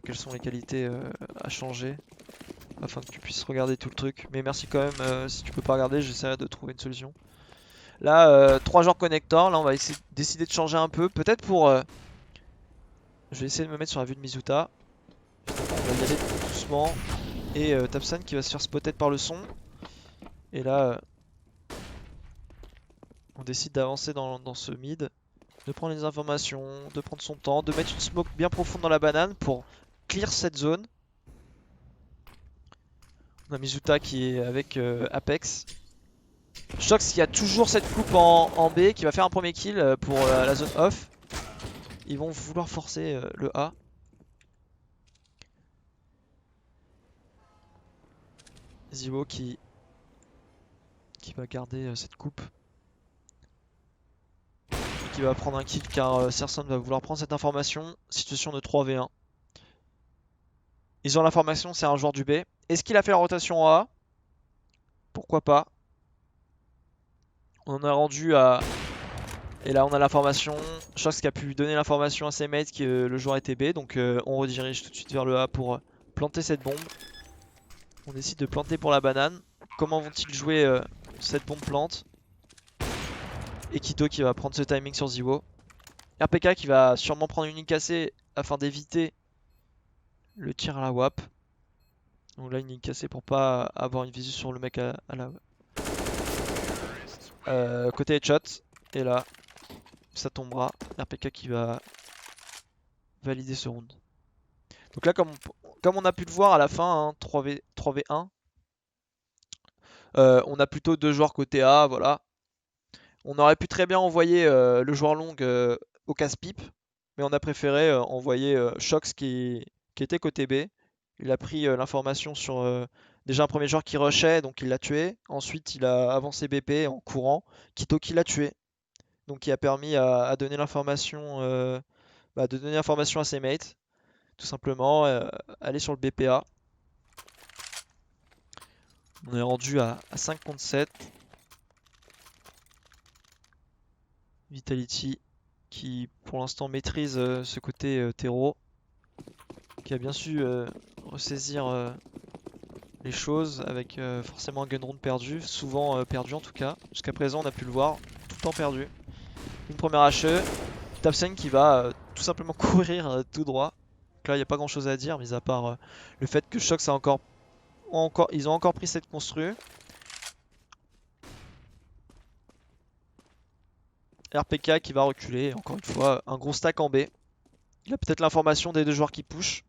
quelles sont les qualités à changer afin que tu puisses regarder tout le truc. Mais merci quand même, si tu peux pas regarder, j'essaierai de trouver une solution. Là, 3 joueurs connecteurs, là on va essayer décider de changer un peu, peut-être pour... je vais essayer de me mettre sur la vue de Mizuta. On va y aller doucement. Et Tapsan qui va se faire spotter par le son. Et là, on décide d'avancer dans ce mid, de prendre les informations, de prendre son temps, de mettre une smoke bien profonde dans la banane pour clear cette zone. On a Mizuta qui est avec Apex. Shox qui a toujours cette coupe en B, qui va faire un premier kill pour la zone off. Ils vont vouloir forcer le A. Ziwo qui va garder cette coupe. Et qui va prendre un kill car Searson va vouloir prendre cette information. Situation de 3v1. Ils ont l'information, c'est un joueur du B. Est-ce qu'il a fait la rotation en A? Pourquoi pas? On en a rendu à... Et là on a l'information. Shox qui a pu donner l'information à ses mates que le joueur était B. Donc on redirige tout de suite vers le A pour planter cette bombe. On décide de planter pour la banane. Comment vont-ils jouer cette bombe plante? Et Quito qui va prendre ce timing sur Ziwo. RPK qui va sûrement prendre une ligne cassée afin d'éviter le tir à la WAP. Donc là une ligne cassée pour pas avoir une visu sur le mec à la côté headshot. Et là ça tombera. RPK qui va valider ce round. Donc là comme on a pu le voir à la fin, hein, 3v1. On a plutôt 2 joueurs côté A, voilà. On aurait pu très bien envoyer le joueur long au casse-pipe, mais on a préféré envoyer Shox qui était côté B. Il a pris l'information sur déjà un premier joueur qui rushait, donc il l'a tué. Ensuite, il a avancé BP en courant. Quito qui l'a tué. Donc qui a permis à donner l'information de donner l'information à ses mates. Tout simplement, aller sur le BPA. On est rendu à 5 contre 7. Vitality qui pour l'instant maîtrise ce côté terreau, qui a bien su ressaisir les choses avec forcément un gun round perdu, souvent perdu en tout cas. Jusqu'à présent on a pu le voir, tout le temps perdu. Une première HE, Tapsen qui va tout simplement courir tout droit. Donc là il n'y a pas grand chose à dire, mis à part le fait que Shox a ils ont encore pris cette constru. RPK qui va reculer, encore une fois, un gros stack en B. Il a peut-être l'information des 2 joueurs qui push.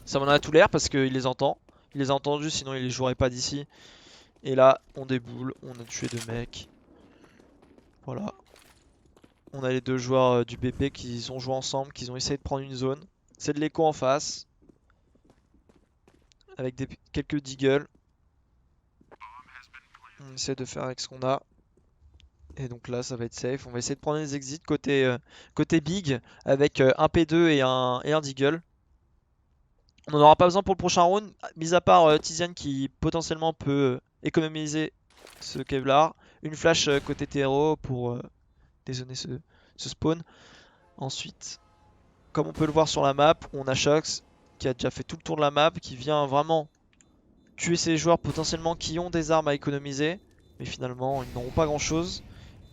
Ça m'en a tout l'air parce qu'il les entend. Il les a entendus, sinon il les jouerait pas d'ici. Et là, on déboule, on a tué 2 mecs. Voilà. On a les 2 joueurs du BP qui ont joué ensemble, qui ont essayé de prendre une zone. C'est de l'écho en face. Avec quelques deagles. On essaie de faire avec ce qu'on a. Et donc là, ça va être safe. On va essayer de prendre les exits côté big avec un P2 et un deagle. On n'en aura pas besoin pour le prochain round, mis à part Tizian qui potentiellement peut économiser ce Kevlar. Une flash côté terreau pour dézoner ce spawn. Ensuite, comme on peut le voir sur la map, on a Shox qui a déjà fait tout le tour de la map, qui vient vraiment tuer ces joueurs potentiellement qui ont des armes à économiser. Mais finalement, ils n'auront pas grand chose.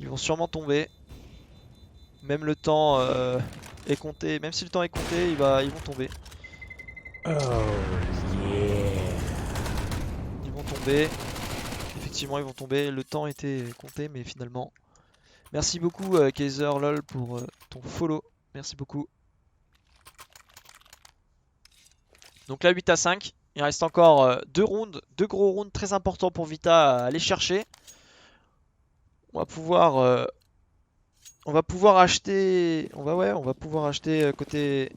Ils vont sûrement tomber. Même le temps est compté. Même si le temps est compté, ils vont tomber. Oh yeah. Ils vont tomber. Effectivement, ils vont tomber. Le temps était compté, mais finalement. Merci beaucoup, Kaiser LOL, pour ton follow. Merci beaucoup. Donc là, 8 à 5. Il reste encore 2 rounds, 2 gros rounds très importants pour Vita à aller chercher. On va pouvoir, acheter. On va pouvoir acheter côté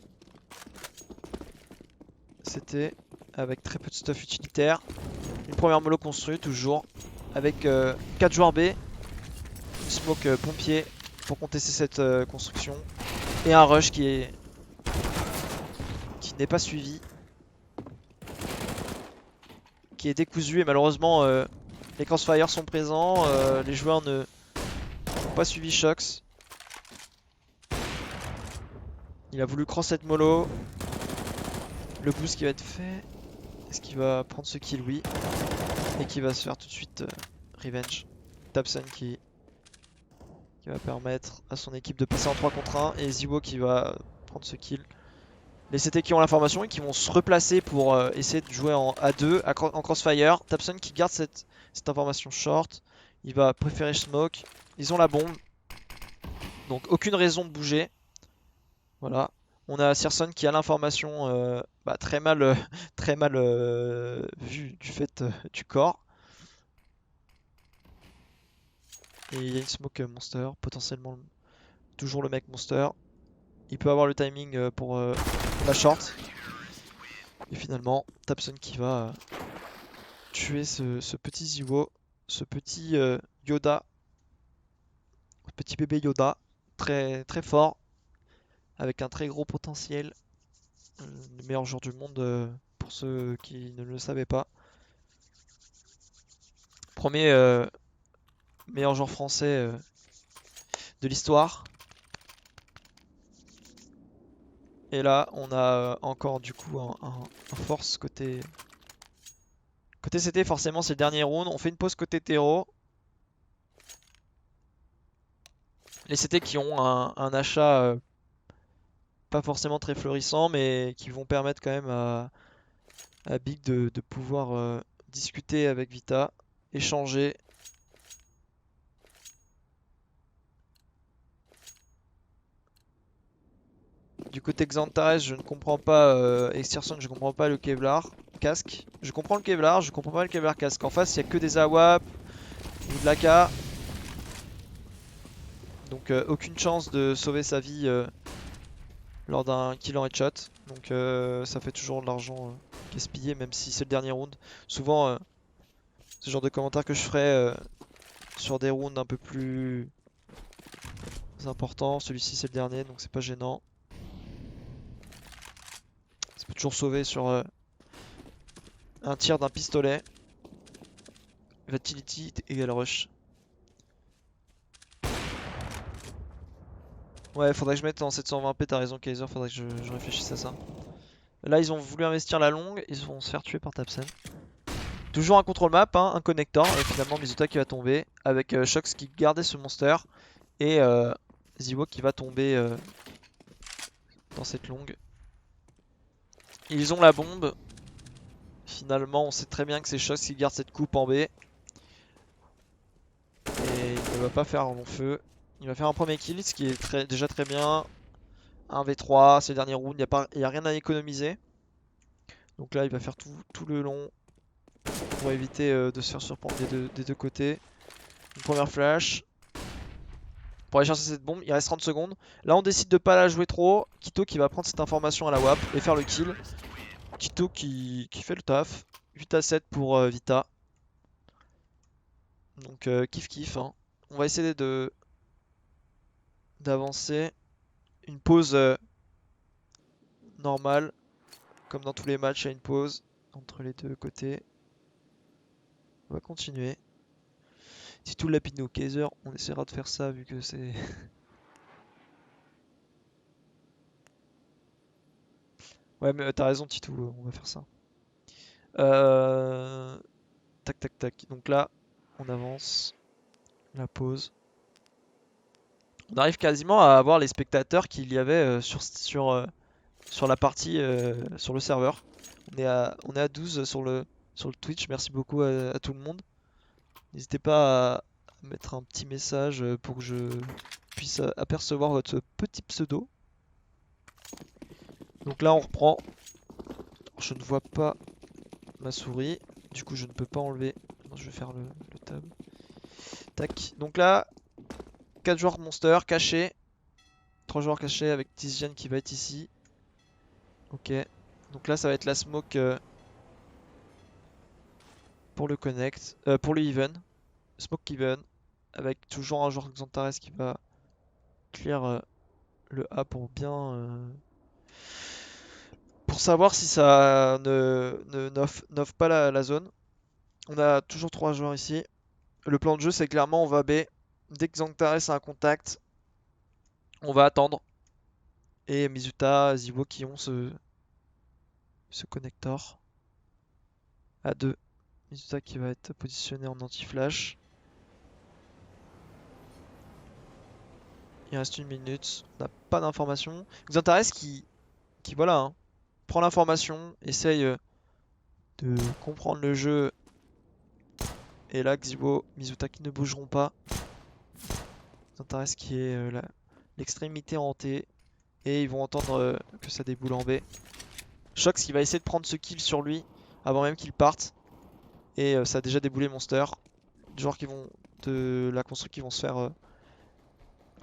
CT avec très peu de stuff utilitaire. Une première mollo construite toujours avec 4 joueurs B, une smoke pompier pour contester cette construction et un rush qui n'est pas suivi, qui est décousu et malheureusement les crossfire sont présents, les joueurs n'ont pas suivi Shox. Il a voulu cross cette mollo, le boost qui va être fait, est-ce qu'il va prendre ce kill? Oui, et qui va se faire tout de suite revenge. Tabson qui va permettre à son équipe de passer en 3 contre 1 et Ziwo qui va prendre ce kill. Les CT qui ont l'information et qui vont se replacer pour essayer de jouer en A2, en crossfire. Tabson qui garde cette information short. Il va préférer smoke. Ils ont la bombe. Donc aucune raison de bouger. Voilà. On a Searson qui a l'information très mal, très mal vue du fait du corps. Et il y a une smoke monster, potentiellement toujours le mec monster. Il peut avoir le timing pour la short. Et finalement, Tabson qui va tuer ce petit Ziwo, ce petit Yoda, petit bébé Yoda, très, très fort, avec un très gros potentiel. Le meilleur joueur du monde pour ceux qui ne le savaient pas. Premier meilleur joueur français de l'histoire. Et là, on a encore du coup un force côté CT. Forcément, c'est le dernier round. On fait une pause côté terreau. Les CT qui ont un achat pas forcément très florissant, mais qui vont permettre quand même à Big de pouvoir discuter avec Vita, échanger. Du côté Xantares, je ne comprends pas, Exerson, je comprends pas le Kevlar casque. Je comprends le Kevlar, je comprends pas le Kevlar casque. En face, il n'y a que des AWP ou de l'AK. Donc aucune chance de sauver sa vie lors d'un kill en headshot. Donc ça fait toujours de l'argent gaspillé, même si c'est le dernier round. Souvent, c'est le genre de commentaire que je ferais sur des rounds un peu plus importants. Celui-ci, c'est le dernier, donc c'est pas gênant. Ça peut toujours sauver sur un tir d'un pistolet. Vitality égale rush. Ouais, faudrait que je mette en 720p, t'as raison Kaiser, faudrait que je réfléchisse à ça. Là, ils ont voulu investir la longue, ils vont se faire tuer par Tabsen. Toujours un contrôle map, hein, un connector, et finalement Mizuta qui va tomber, avec Shox qui gardait ce monster, et Ziwo qui va tomber dans cette longue. Ils ont la bombe. Finalement, on sait très bien que c'est Shox qui garde cette coupe en B. Et il ne va pas faire un long feu. Il va faire un premier kill, ce qui est déjà très bien. 1v3, c'est le dernier round, il n'y a rien à économiser. Donc là, il va faire tout le long pour éviter de se faire surprendre des deux côtés. Une première flash. Pour aller chercher cette bombe, il reste 30 secondes. Là, on décide de pas la jouer trop. Quito qui va prendre cette information à la WAP et faire le kill. Quito qui fait le taf. 8 à 7 pour Vita. Donc kiff kiff, hein. On va essayer d'avancer. Une pause normale. Comme dans tous les matchs, il y a une pause entre les deux côtés. On va continuer. Si tout lapide nos Kaiser, on essaiera de faire ça vu que c'est... Ouais, mais t'as raison, Titou, on va faire ça. Tac, tac, tac. Donc là, on avance. La pause. On arrive quasiment à avoir les spectateurs qu'il y avait sur la partie, sur le serveur. On est à 12 sur le Twitch. Merci beaucoup à tout le monde. N'hésitez pas à mettre un petit message pour que je puisse apercevoir votre petit pseudo. Donc là, on reprend. Alors, je ne vois pas ma souris. Du coup, je ne peux pas enlever. Non, je vais faire le tab. Tac. Donc là, 4 joueurs monster cachés. 3 joueurs cachés avec Tizian qui va être ici. Ok. Donc là, ça va être la smoke pour le connect. Pour le even. Smoke even. Avec toujours un joueur Xantares qui va clear le A pour bien. Pour savoir si ça n'offre pas la zone. On a toujours 3 joueurs ici. Le plan de jeu, c'est clairement on va B. Dès que Xantares a un contact, on va attendre. Et Mizuta, Ziwo qui ont ce connector. À 2. Mizuta qui va être positionné en anti-flash. Il reste 1 minute. On n'a pas d'informations. Xantares qui voilà, hein, prend l'information, essaye de comprendre le jeu. Et là, Xibo, Mizuta qui ne bougeront pas. Xantares qui est l'extrémité hantée. Et ils vont entendre que ça déboule en B. Shox qui va essayer de prendre ce kill sur lui avant même qu'il parte. Et ça a déjà déboulé Monster. Des joueurs qui vont de la construction qui vont se faire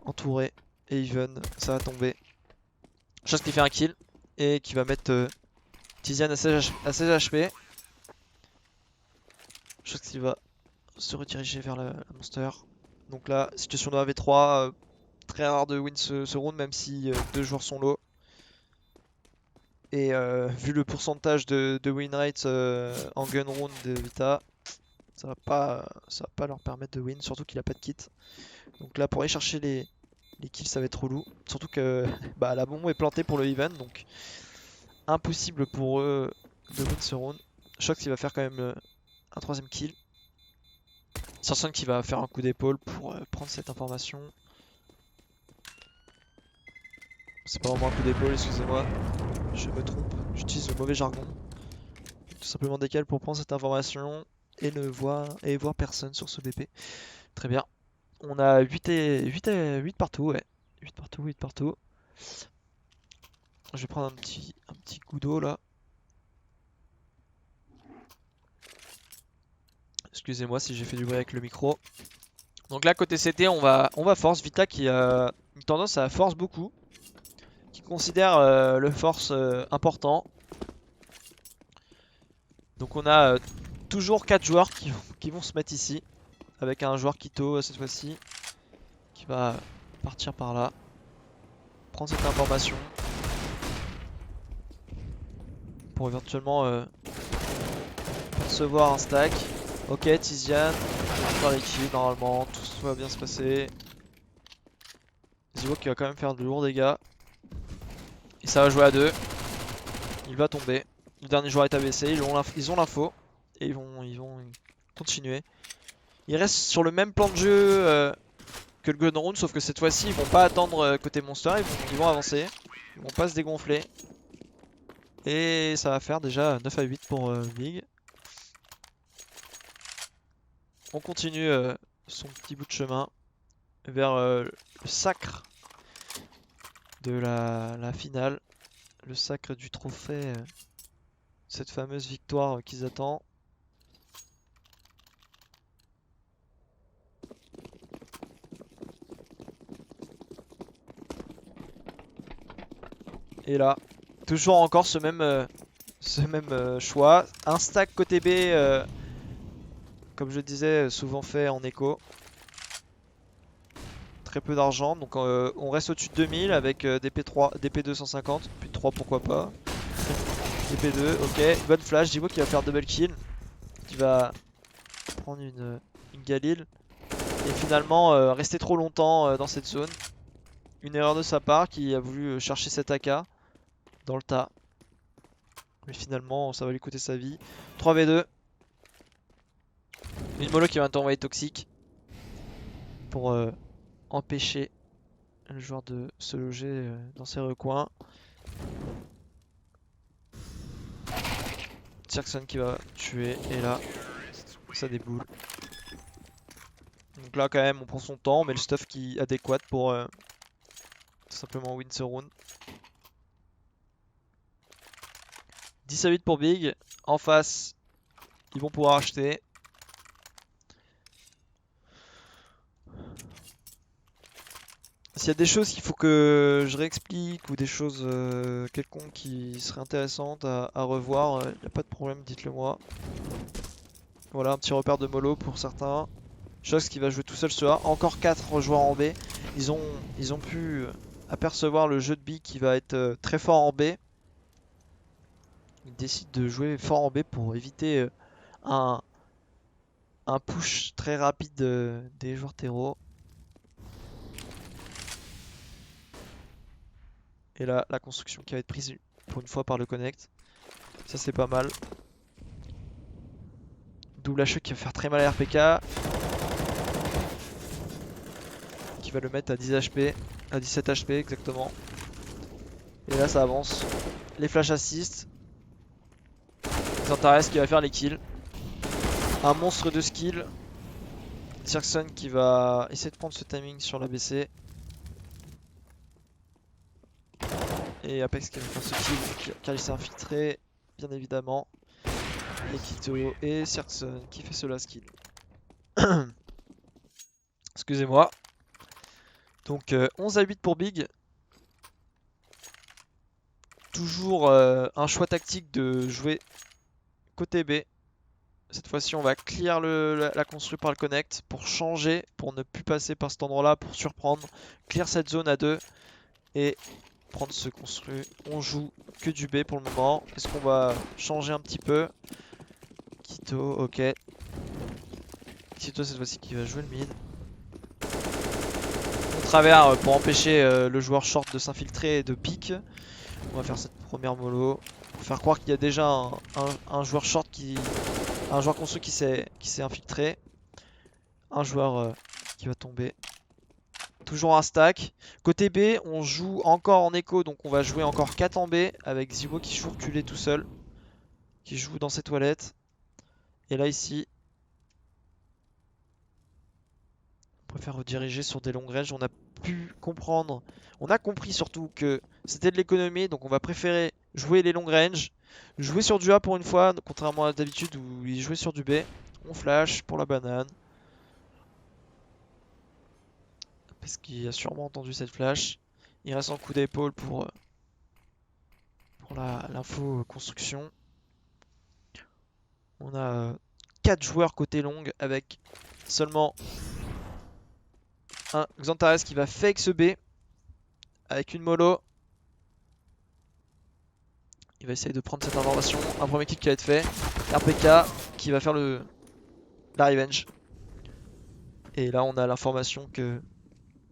entourer. Et Even, ça va tomber. Shox qui fait un kill. Et qui va mettre Tizian à 16 HP. Shox qui va se rediriger vers la Monster. Donc là, situation de 1v3. Très rare de win ce round, même si 2 joueurs sont low. Et vu le pourcentage de win rate en gun round de Vita, ça va pas leur permettre de win, surtout qu'il a pas de kit. Donc là, pour aller chercher les kills, ça va être trop lourd. Surtout que bah, la bombe est plantée pour le event, donc impossible pour eux de win ce round. Shox il va faire quand même un 3ème kill. Sanson qui va faire un coup d'épaule pour prendre cette information. C'est pas vraiment un coup d'épaule, excusez-moi. Je me trompe, j'utilise le mauvais jargon. Tout simplement décale pour prendre cette information et voir personne sur ce BP. Très bien. On a 8 partout, ouais. 8 partout, 8 partout. Je vais prendre un petit coup d'eau là. Excusez-moi si j'ai fait du bruit avec le micro. Donc là côté CT on va force. Vita qui a une tendance à force beaucoup. Qui considère le force important. Donc on a toujours 4 joueurs qui vont se mettre ici. Avec un joueur Kito cette fois-ci. Qui va partir par là. Prendre cette information. Pour éventuellement percevoir un stack. Ok, Tizian. On va faire l'équipe normalement. Tout va bien se passer. Ziwo qui va quand même faire de lourds dégâts. Et ça va jouer à 2. Il va tomber. Le dernier joueur est abaissé. Ils ont l'info. Et ils vont continuer. Ils restent sur le même plan de jeu que le Gun Round. Sauf que cette fois-ci, ils vont pas attendre côté Monster. Ils vont avancer. Ils vont pas se dégonfler. Et ça va faire déjà 9 à 8 pour Big. On continue son petit bout de chemin vers le sacre de la finale. Le sacre du trophée. Cette fameuse victoire qu'ils attendent. Et là, toujours encore ce même choix. Un stack côté B, comme je disais, souvent fait en écho. Très peu d'argent, donc on reste au-dessus de 2000 avec DP3, DP2 150, puis 3 pourquoi pas. DP2, ok, bonne flash, Jibo qui va faire double kill. Qui va prendre une Galil. Et finalement rester trop longtemps dans cette zone. Une erreur de sa part qui a voulu chercher cet AK dans le tas. Mais finalement ça va lui coûter sa vie. 3v2. Une mollo qui va t'envoyer toxique pour empêcher le joueur de se loger dans ses recoins. Jackson qui va tuer et là ça déboule. Donc là quand même on prend son temps, on met le stuff qui est adéquat pour tout simplement win ce round. 10-8 pour Big. En face, ils vont pouvoir acheter. S'il y a des choses qu'il faut que je réexplique ou des choses quelconques qui seraient intéressantes à revoir, il n'y a pas de problème, dites-le moi. Voilà, un petit repère de mollo pour certains. Shox qui va jouer tout seul ce A. Encore 4 joueurs en B. Ils ont pu apercevoir le jeu de B qui va être très fort en B. Ils décident de jouer fort en B pour éviter un push très rapide des joueurs terreau. Et là, la construction qui va être prise pour une fois par le connect. Ça, c'est pas mal. Double HE qui va faire très mal à RPK. Qui va le mettre à 10 HP. À 17 HP exactement. Et là, ça avance. Les flash assist. Xantares qui va faire les kills. Un monstre de skill. Jackson qui va essayer de prendre ce timing sur l'ABC. Et Apex qui va faire ce kill car il s'est infiltré, bien évidemment. Et Kito et Serkson qui fait ce last kill. Excusez-moi. Donc 11-8 pour Big. Toujours un choix tactique de jouer côté B. Cette fois-ci on va clear la construit par le connect pour changer, pour ne plus passer par cet endroit là, pour surprendre. Clear cette zone à 2 et prendre ce construit. On joue que du B pour le moment. Est-ce qu'on va changer un petit peu? Kito, ok. Kito cette fois-ci qui va jouer le mid. On travers pour empêcher le joueur short de s'infiltrer et de pick. On va faire cette première mollo. Pour faire croire qu'il y a déjà un joueur short qui. Un joueur construit qui s'est infiltré. Un joueur qui va tomber. Toujours un stack. Côté B, on joue encore en écho, donc on va jouer encore 4 en B avec Zibo qui joue reculé tout seul. Qui joue dans ses toilettes. Et là ici, on préfère rediriger sur des longues ranges. On a pu comprendre, on a compris surtout que c'était de l'économie, donc on va préférer jouer les longues ranges. Jouer sur du A pour une fois, contrairement à d'habitude où il jouait sur du B. On flash pour la banane. Parce qu'il a sûrement entendu cette flash. Il reste en coup d'épaule pour l'info construction. On a 4 joueurs côté long avec seulement un Xantares qui va fake ce B avec une mollo. Il va essayer de prendre cette information. Un premier kick qui va être fait. RPK qui va faire la revenge. Et là on a l'information que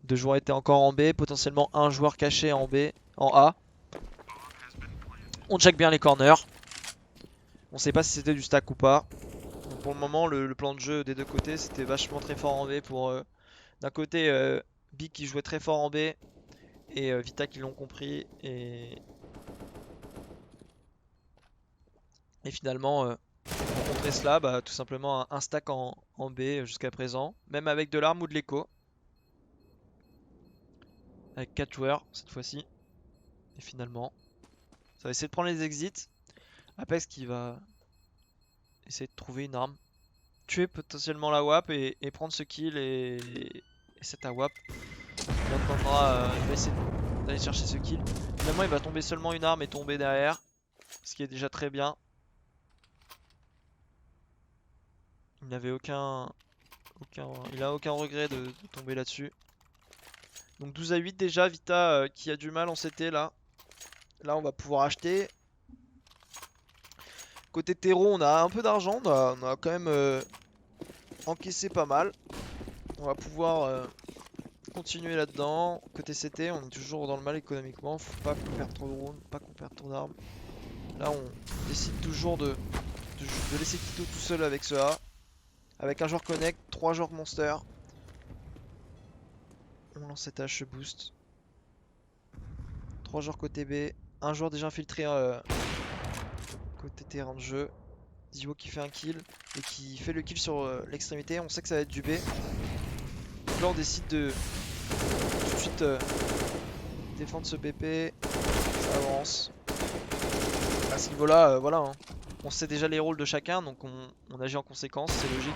2 joueurs étaient encore en B, potentiellement un joueur caché en B, en A. On check bien les corners. On sait pas si c'était du stack ou pas. Donc pour le moment le plan de jeu des deux côtés c'était vachement très fort en B pour d'un côté Big qui jouait très fort en B et Vita qui l'ont compris et finalement pour contrer cela bah, tout simplement un stack en B jusqu'à présent, même avec de l'arme ou de l'écho. Avec 4 joueurs cette fois-ci. Et finalement, ça va essayer de prendre les exits. Apex qui va essayer de trouver une arme. Tuer potentiellement la WAP et prendre ce kill et cette AWAP. Il entendra, il va essayer d'aller chercher ce kill. Finalement il va tomber seulement une arme et tomber derrière. Ce qui est déjà très bien. Il n'avait il a aucun regret de tomber là-dessus. Donc 12-8 déjà, Vita qui a du mal en CT là. Là on va pouvoir acheter. Côté terreau on a un peu d'argent, on a quand même encaissé pas mal. On va pouvoir continuer là-dedans. Côté CT, on est toujours dans le mal économiquement. Faut pas qu'on perde trop de rounds, pas qu'on perde trop d'armes. Là, on décide toujours de laisser Kito tout seul avec ce A. Avec un joueur connect, 3 joueurs monster. On lance cet H boost. 3 joueurs côté B. Un joueur déjà infiltré côté terrain de jeu. Ziwo qui fait un kill et qui fait le kill sur l'extrémité. On sait que ça va être du B. Donc là, on décide de tout de suite défendre ce BP. Ça avance. À ce niveau-là, voilà. Hein. On sait déjà les rôles de chacun, donc on agit en conséquence. C'est logique.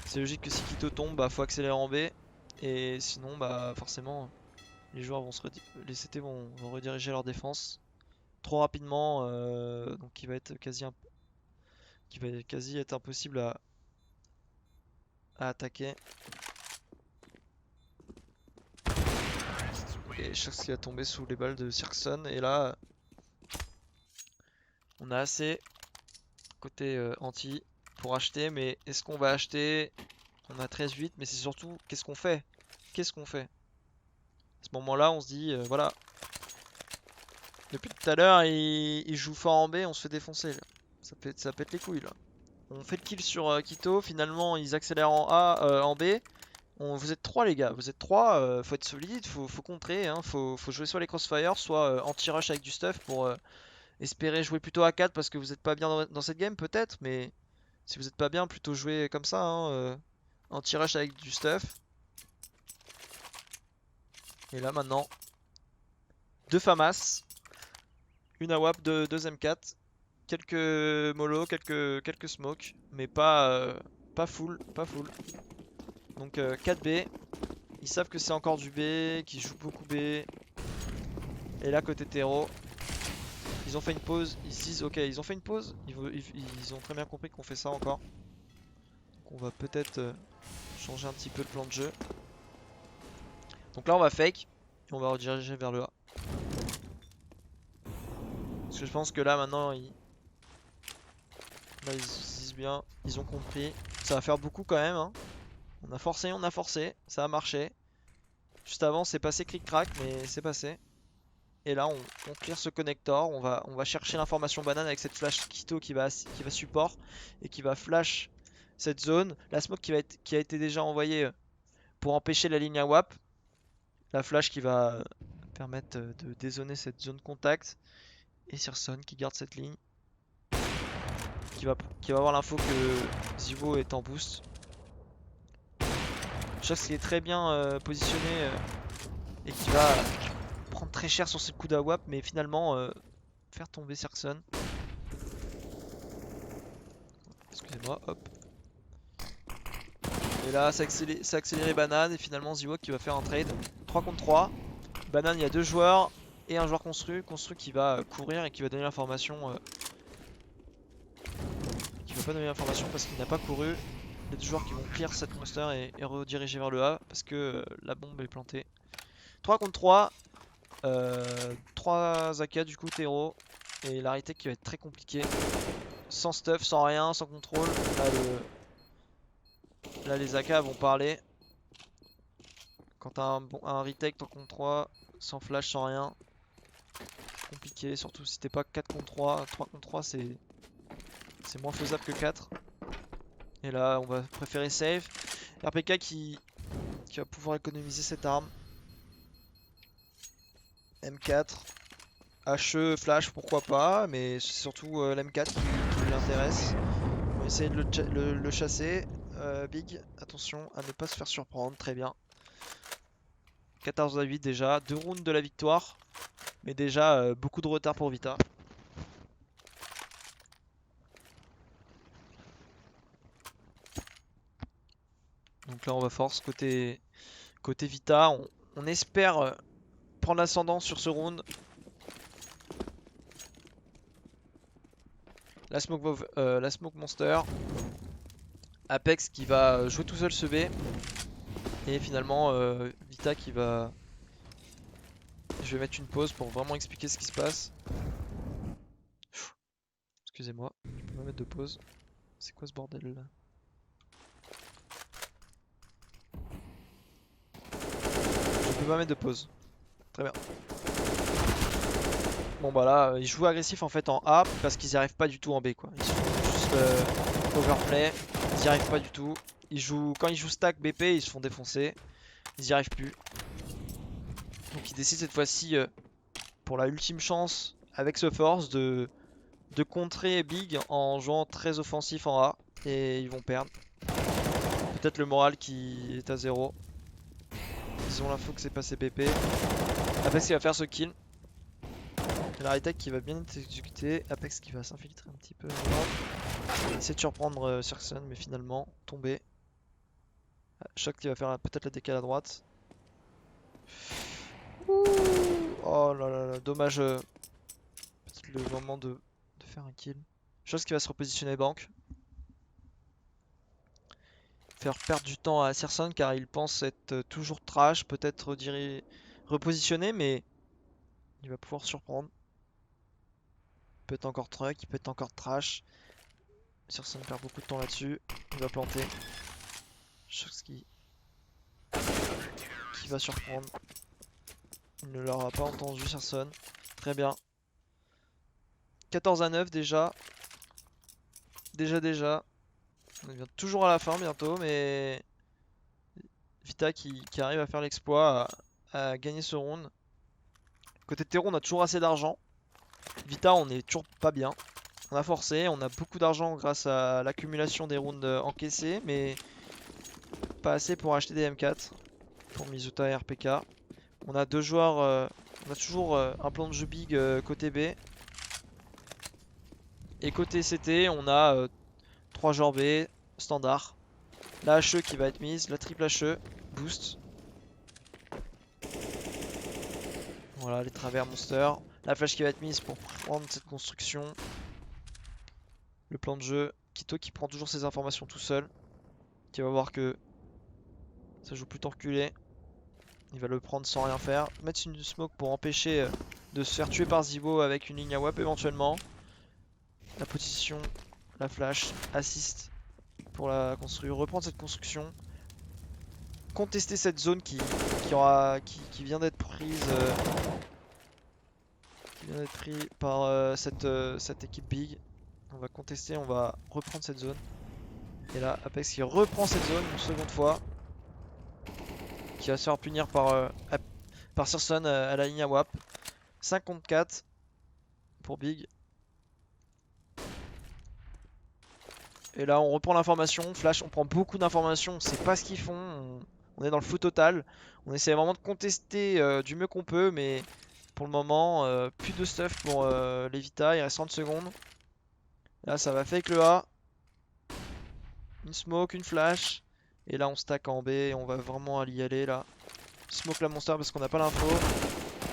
C'est logique que si Kito tombe, bah faut accélérer en B. Et sinon, bah forcément, les joueurs vont les CT vont rediriger leur défense trop rapidement, donc qui va quasi être impossible à attaquer. Et Shax qui va tomber sous les balles de Sirkson. Et là, on a assez côté anti pour acheter. Mais est-ce qu'on va acheter? On a 13-8, mais c'est surtout qu'est-ce qu'on fait? Qu'est-ce qu'on fait? À ce moment-là, on se dit, voilà, depuis tout à l'heure, il joue fort en B, on se fait défoncer. Là. Ça pète les couilles là. On fait le kill sur Kito, finalement ils accélèrent en A, en B. Vous êtes 3 les gars, vous êtes 3, faut être solide, faut contrer, hein, faut jouer soit les crossfire, soit anti-rush avec du stuff pour espérer jouer plutôt à 4 parce que vous êtes pas bien dans cette game peut-être, mais si vous êtes pas bien, plutôt jouer comme ça, hein, anti-rush avec du stuff. Et là maintenant, 2 FAMAS, une AWAP, 2 M4, quelques mollo, quelques smokes, mais pas full, pas full. Donc 4B, ils savent que c'est encore du B, qu'ils jouent beaucoup B. Et là côté terreau, ils ont fait une pause, ils se disent ok ils ont fait une pause, ils ont très bien compris qu'on fait ça encore. Donc on va peut-être changer un petit peu le plan de jeu. Donc là on va fake, et on va rediriger vers le A. Parce que je pense que là maintenant là, ils se disent bien, ils ont compris. Ça va faire beaucoup quand même. Hein. On a forcé, ça a marché. Juste avant c'est passé cric-crac mais c'est passé. Et là on clear ce connector, on va chercher l'information banane avec cette flash Kito qui va support et qui va flash cette zone. La smoke qui a été déjà envoyée pour empêcher la ligne AWAP. La flash qui va permettre de dézoner cette zone contact. Et Sirson qui garde cette ligne. Qui va avoir l'info que Zivo est en boost. Chose qui est très bien positionné et qui va prendre très cher sur ce coup d'AWAP mais finalement faire tomber Sirson. Excusez-moi, hop. Et là, ça a accéléré Banane et finalement Ziwok qui va faire un trade 3 contre 3. Banane, il y a 2 joueurs et un joueur construit. Construit qui va courir et qui va donner l'information. Qui va pas donner l'information parce qu'il n'a pas couru. Il y a 2 joueurs qui vont clear cette monster et rediriger vers le A parce que la bombe est plantée. 3 contre 3. 3 AK du coup, Tero. Et la retake qui va être très compliquée. Sans stuff, sans rien, sans contrôle. Là les AK vont parler. Quand t'as un retake en contre 3, sans flash, sans rien, compliqué, surtout si t'es pas 4 contre 3. 3 contre 3 c'est moins faisable que 4. Et là on va préférer save. RPK qui va pouvoir économiser cette arme. M4, HE, flash pourquoi pas, mais c'est surtout l'M4 qui l'intéresse. On va essayer de le chasser. Big, attention à ne pas se faire surprendre, très bien. 14-8 déjà, 2 rounds de la victoire, mais déjà beaucoup de retard pour Vita. Donc là on va force côté Vita, on espère prendre l'ascendant sur ce round. La smoke monster. Apex qui va jouer tout seul ce B. Et finalement Vita qui va... Je vais mettre une pause pour vraiment expliquer ce qui se passe. Excusez-moi, je peux pas mettre de pause. C'est quoi ce bordel là? peut pas mettre de pause. Très bien. Bon bah là, ils jouent agressif en fait en A parce qu'ils n'y arrivent pas du tout en B quoi. Ils font juste overplay, ils n'y arrivent pas du tout. Quand ils jouent stack BP, ils se font défoncer. Ils n'y arrivent plus. Donc ils décident cette fois-ci, pour la ultime chance, avec ce force, de contrer Big en jouant très offensif en A. Et ils vont perdre. Peut-être le moral qui est à 0. Ils ont l'info que c'est passé BP. Apex qui va faire ce kill. La retake qui va bien être exécutée. Apex qui va s'infiltrer un petit peu. Essayer de surprendre Cirkson, mais finalement tomber. Shock qui va faire peut-être la décale à droite. Ouh. Oh là là là, dommage. Peut-être le moment de faire un kill. Chose qui va se repositionner banque. Faire perdre du temps à Cirkson car il pense être toujours trash. Peut-être repositionner, mais il va pouvoir surprendre. Il peut être encore truck, il peut être encore trash. Cirkson perd beaucoup de temps là-dessus. Il va planter. Chose qui va surprendre. Il ne l'aura pas entendu, Cirkson. Très bien. 14 à 9 déjà. Déjà. On est toujours à la fin bientôt, mais Vita qui arrive à faire l'exploit, à gagner ce round. Côté Terreau, on a toujours assez d'argent. Vita, on est toujours pas bien. On a forcé, on a beaucoup d'argent grâce à l'accumulation des rounds encaissés, mais pas assez pour acheter des M4 pour Mizuta et RPK. On a deux joueurs, on a toujours un plan de jeu big côté B. Et côté CT, on a 3 joueurs B standard. La HE qui va être mise, la triple HE, boost. Voilà les travers monster. La flash qui va être mise pour prendre cette construction. Le plan de jeu. Kito qui prend toujours ses informations tout seul. Qui va voir que ça joue plutôt reculé. Il va le prendre sans rien faire. Mettre une smoke pour empêcher de se faire tuer par Zibo avec une ligne à WAP éventuellement. La position, la flash, assist pour la construire. Reprendre cette construction. Contester cette zone qui vient d'être prise. Qui vient d'être pris par cette équipe big. On va contester, on va reprendre cette zone. Et là, Apex qui reprend cette zone une seconde fois. Qui va se faire punir par Cirkson à la ligne à WAP. 5 contre 4 pour Big. Et là, on reprend l'information. Flash, on prend beaucoup d'informations. On sait pas ce qu'ils font. On est dans le flou total. On essaie vraiment de contester du mieux qu'on peut. Mais pour le moment, plus de stuff pour les Vita. Il reste 30 secondes. Là, ça va fake le A. Une smoke, une flash. Et là, on stack en B. Et on va vraiment y aller là. Smoke la monster parce qu'on n'a pas l'info.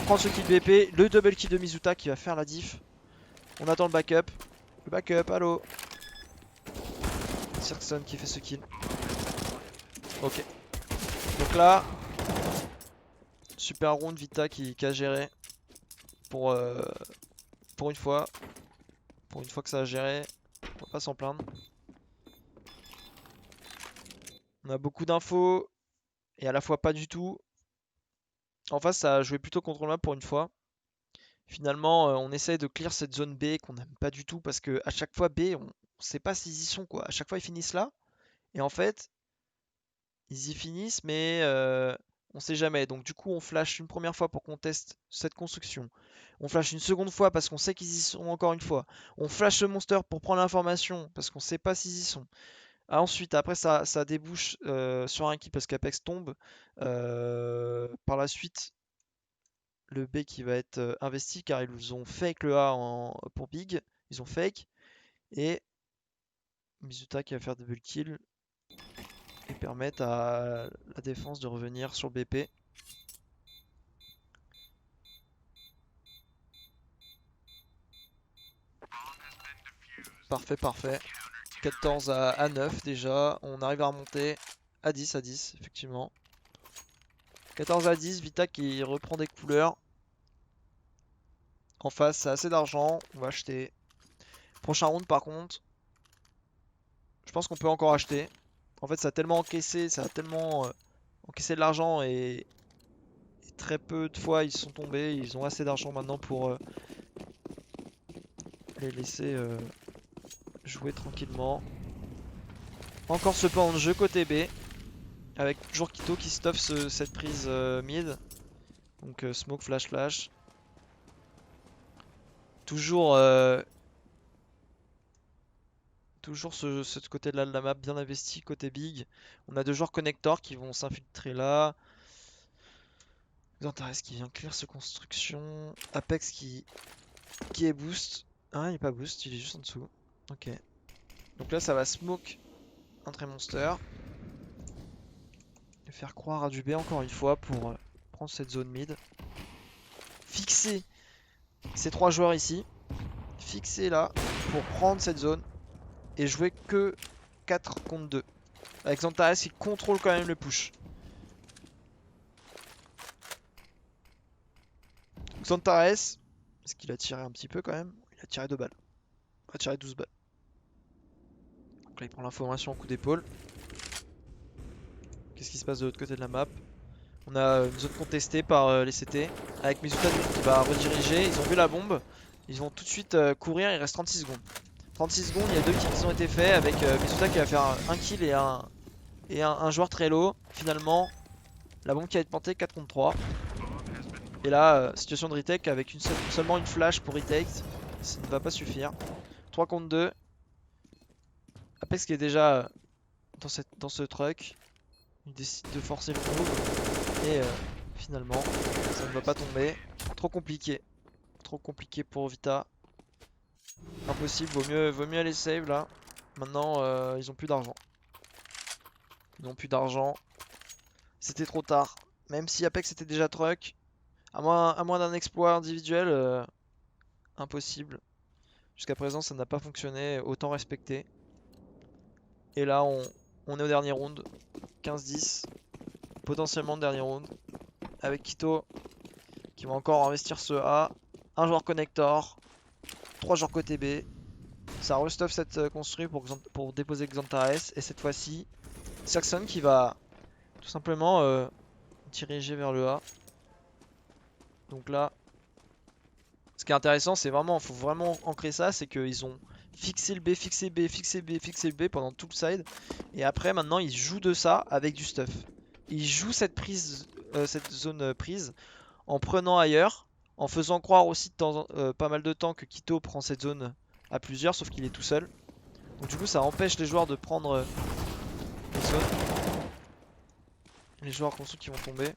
Prend ce kill BP. Le double kill de Mizuta qui va faire la diff. On attend le backup. Le backup, allô. Cirkson qui fait ce kill. Ok. Donc là, super round Vita qui a géré pour une fois. Pour une fois que ça a géré, on va pas s'en plaindre. On a beaucoup d'infos et à la fois pas du tout. En face, ça a joué plutôt contre moi pour une fois. Finalement, on essaye de clear cette zone B qu'on n'aime pas du tout parce que à chaque fois B, on sait pas s'ils y sont quoi. À chaque fois, ils finissent là. Et en fait, ils y finissent, mais on sait jamais. Donc du coup, on flash une première fois pour qu'on teste cette construction. On flash une seconde fois parce qu'on sait qu'ils y sont encore une fois. On flash le monster pour prendre l'information parce qu'on sait pas s'ils y sont. Ensuite, après ça débouche sur un kill parce qu'Apex tombe. Par la suite, le B qui va être investi car ils ont fake le A pour Big. Ils ont fake. Et Mizuta qui va faire double kill et permettre à la défense de revenir sur BP. Parfait. 14 à 9 déjà. On arrive à remonter à 10 effectivement. 14 à 10, Vita qui reprend des couleurs. En face, c'est assez d'argent. On va acheter. Prochain round par contre. Je pense qu'on peut encore acheter. En fait, ça a tellement encaissé, ça a tellement encaissé de l'argent et très peu de fois ils sont tombés. Ils ont assez d'argent maintenant pour les laisser jouer tranquillement. Encore ce pan de jeu côté B. Avec toujours Quito qui stuff cette prise mid. Donc smoke, flash, flash. Toujours, toujours ce côté-là de la map bien investi côté big. On a deux joueurs connecteurs qui vont s'infiltrer là. Xantares qui vient clear ce construction. Apex qui est boost. Ah, il est pas boost, il est juste en dessous. Ok. Donc là, ça va smoke un très monster. Et faire croire à du B encore une fois pour prendre cette zone mid. Fixer ces trois joueurs ici. Fixer là pour prendre cette zone. Et jouer que 4 contre 2. Avec Xantares qui contrôle quand même le push. Xantares, est-ce qu'il a tiré un petit peu quand même? Il a tiré 2 balles. Il a tiré 12 balles. Donc là, il prend l'information en coup d'épaule. Qu'est-ce qui se passe de l'autre côté de la map? On a une zone contestée par les CT. Avec Mizuta qui va rediriger. Ils ont vu la bombe. Ils vont tout de suite courir. Il reste 36 secondes. 36 secondes, il y a 2 kills qui ont été faits. Avec Mizuta qui va faire un kill et un joueur très low. Finalement, la bombe qui va être plantée 4 contre 3. Et là, situation de retake avec seulement une flash pour retake. Ça ne va pas suffire. 3 contre 2. Apex qui est déjà dans ce truck. Il décide de forcer le move. Et finalement, ça ne va pas tomber. Trop compliqué. Trop compliqué pour Vita. Impossible, vaut mieux aller save là. Maintenant, ils ont plus d'argent. Ils n'ont plus d'argent. C'était trop tard. Même si Apex était déjà truck. À moins d'un exploit individuel, impossible. Jusqu'à présent, ça n'a pas fonctionné. Autant respecter. Et là, on est au dernier round. 15-10. Potentiellement le dernier round. Avec Quito qui va encore investir ce A. Un joueur connector. 3 joueurs côté B. Ça restuff cette construit pour déposer Xantares. Et cette fois-ci, Saxon qui va tout simplement diriger vers le A. Donc là, ce qui est intéressant, c'est vraiment, faut vraiment ancrer ça, c'est qu'ils ont fixé le B, fixé B, fixé B, fixé le B pendant tout le side. Et après, maintenant, ils jouent de ça avec du stuff. Ils jouent cette zone prise en prenant ailleurs, en faisant croire aussi pas mal de temps que Quito prend cette zone à plusieurs, sauf qu'il est tout seul. Donc du coup, ça empêche les joueurs de prendre les zones. Les joueurs construits qui vont tomber.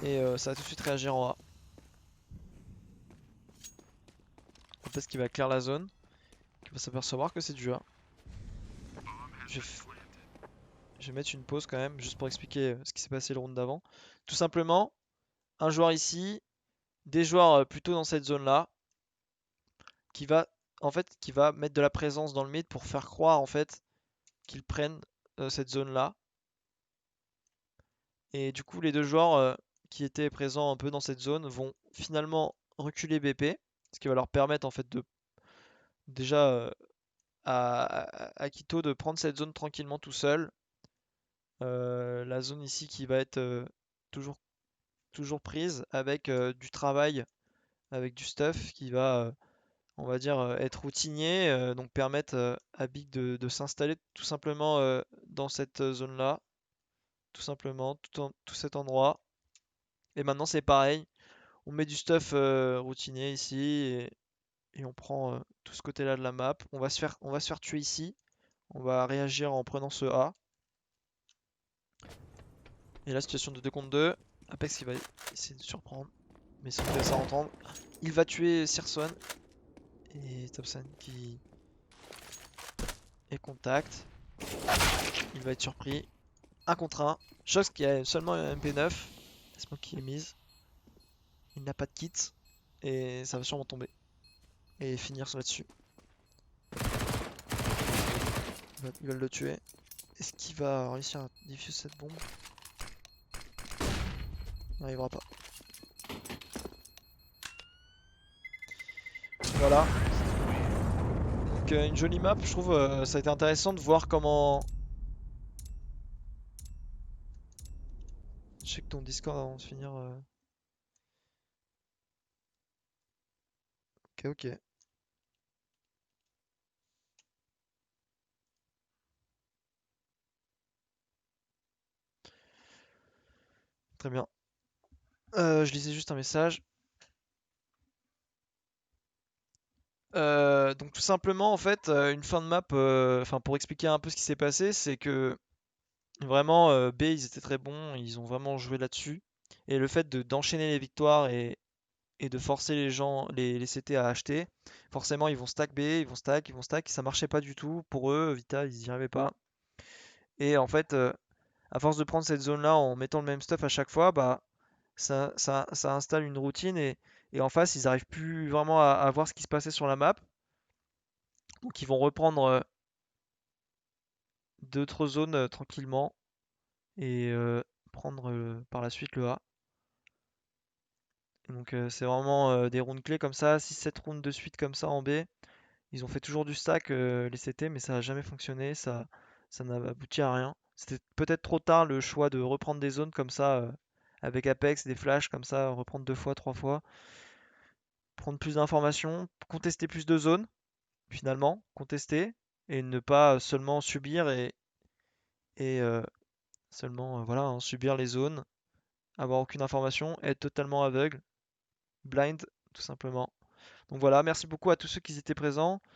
Et ça va tout de suite réagir en A. Parce qu'il va clear la zone. Il va s'apercevoir que c'est du A. Je vais mettre une pause quand même, juste pour expliquer ce qui s'est passé le round d'avant. Tout simplement, un joueur ici, des joueurs plutôt dans cette zone là, qui va mettre de la présence dans le mid pour faire croire en fait qu'ils prennent cette zone là. Et du coup, les deux joueurs qui étaient présents un peu dans cette zone vont finalement reculer BP, ce qui va leur permettre en fait de déjà à Quito de prendre cette zone tranquillement tout seul. La zone ici qui va être toujours prise avec du travail, avec du stuff qui va, on va dire, être routinier, donc permettre à Big de s'installer tout simplement dans cette zone là, tout simplement, tout cet endroit. Et maintenant c'est pareil, on met du stuff routinier ici et on prend tout ce côté là de la map. On va se faire tuer ici, on va réagir en prenant ce A. Et la situation de 2 contre 2. Apex qui va essayer de surprendre. Mais sans faire ça entendre. Il va tuer Searson. Et Thompson qui est contact. Il va être surpris. 1 contre 1. Shox qui a seulement un MP9. Smoke qui est mise. Il n'a pas de kit. Et ça va sûrement tomber. Et finir là-dessus. Ils veulent le tuer. Est-ce qu'il va réussir à diffuser cette bombe? Il n'arrivera pas. Voilà. Donc une jolie map, je trouve. Ça a été intéressant de voir comment check ton Discord avant de finir. Ok, ok. Très bien. Je lisais juste un message. Donc tout simplement, en fait, une fin de map, enfin pour expliquer un peu ce qui s'est passé, c'est que vraiment B, ils étaient très bons, ils ont vraiment joué là-dessus. Et le fait d'enchaîner les victoires et de forcer les gens, les CT à acheter, forcément ils vont stack B, ils vont stack, ça marchait pas du tout. Pour eux, Vita, ils y arrivaient pas. Et en fait, à force de prendre cette zone-là en mettant le même stuff à chaque fois, bah ça installe une routine et en face, ils arrivent plus vraiment à voir ce qui se passait sur la map. Donc ils vont reprendre d'autres zones tranquillement et prendre par la suite le A. Et donc c'est vraiment des rounds clés comme ça, 6-7 rounds de suite comme ça en B. Ils ont fait toujours du stack les CT mais ça n'a jamais fonctionné, ça n'a abouti à rien. C'était peut-être trop tard le choix de reprendre des zones comme ça avec Apex, des flashs comme ça, reprendre deux fois, trois fois, prendre plus d'informations, contester plus de zones finalement, contester et ne pas seulement subir et seulement voilà, hein, subir les zones, avoir aucune information, être totalement aveugle, blind tout simplement. Donc voilà, merci beaucoup à tous ceux qui étaient présents.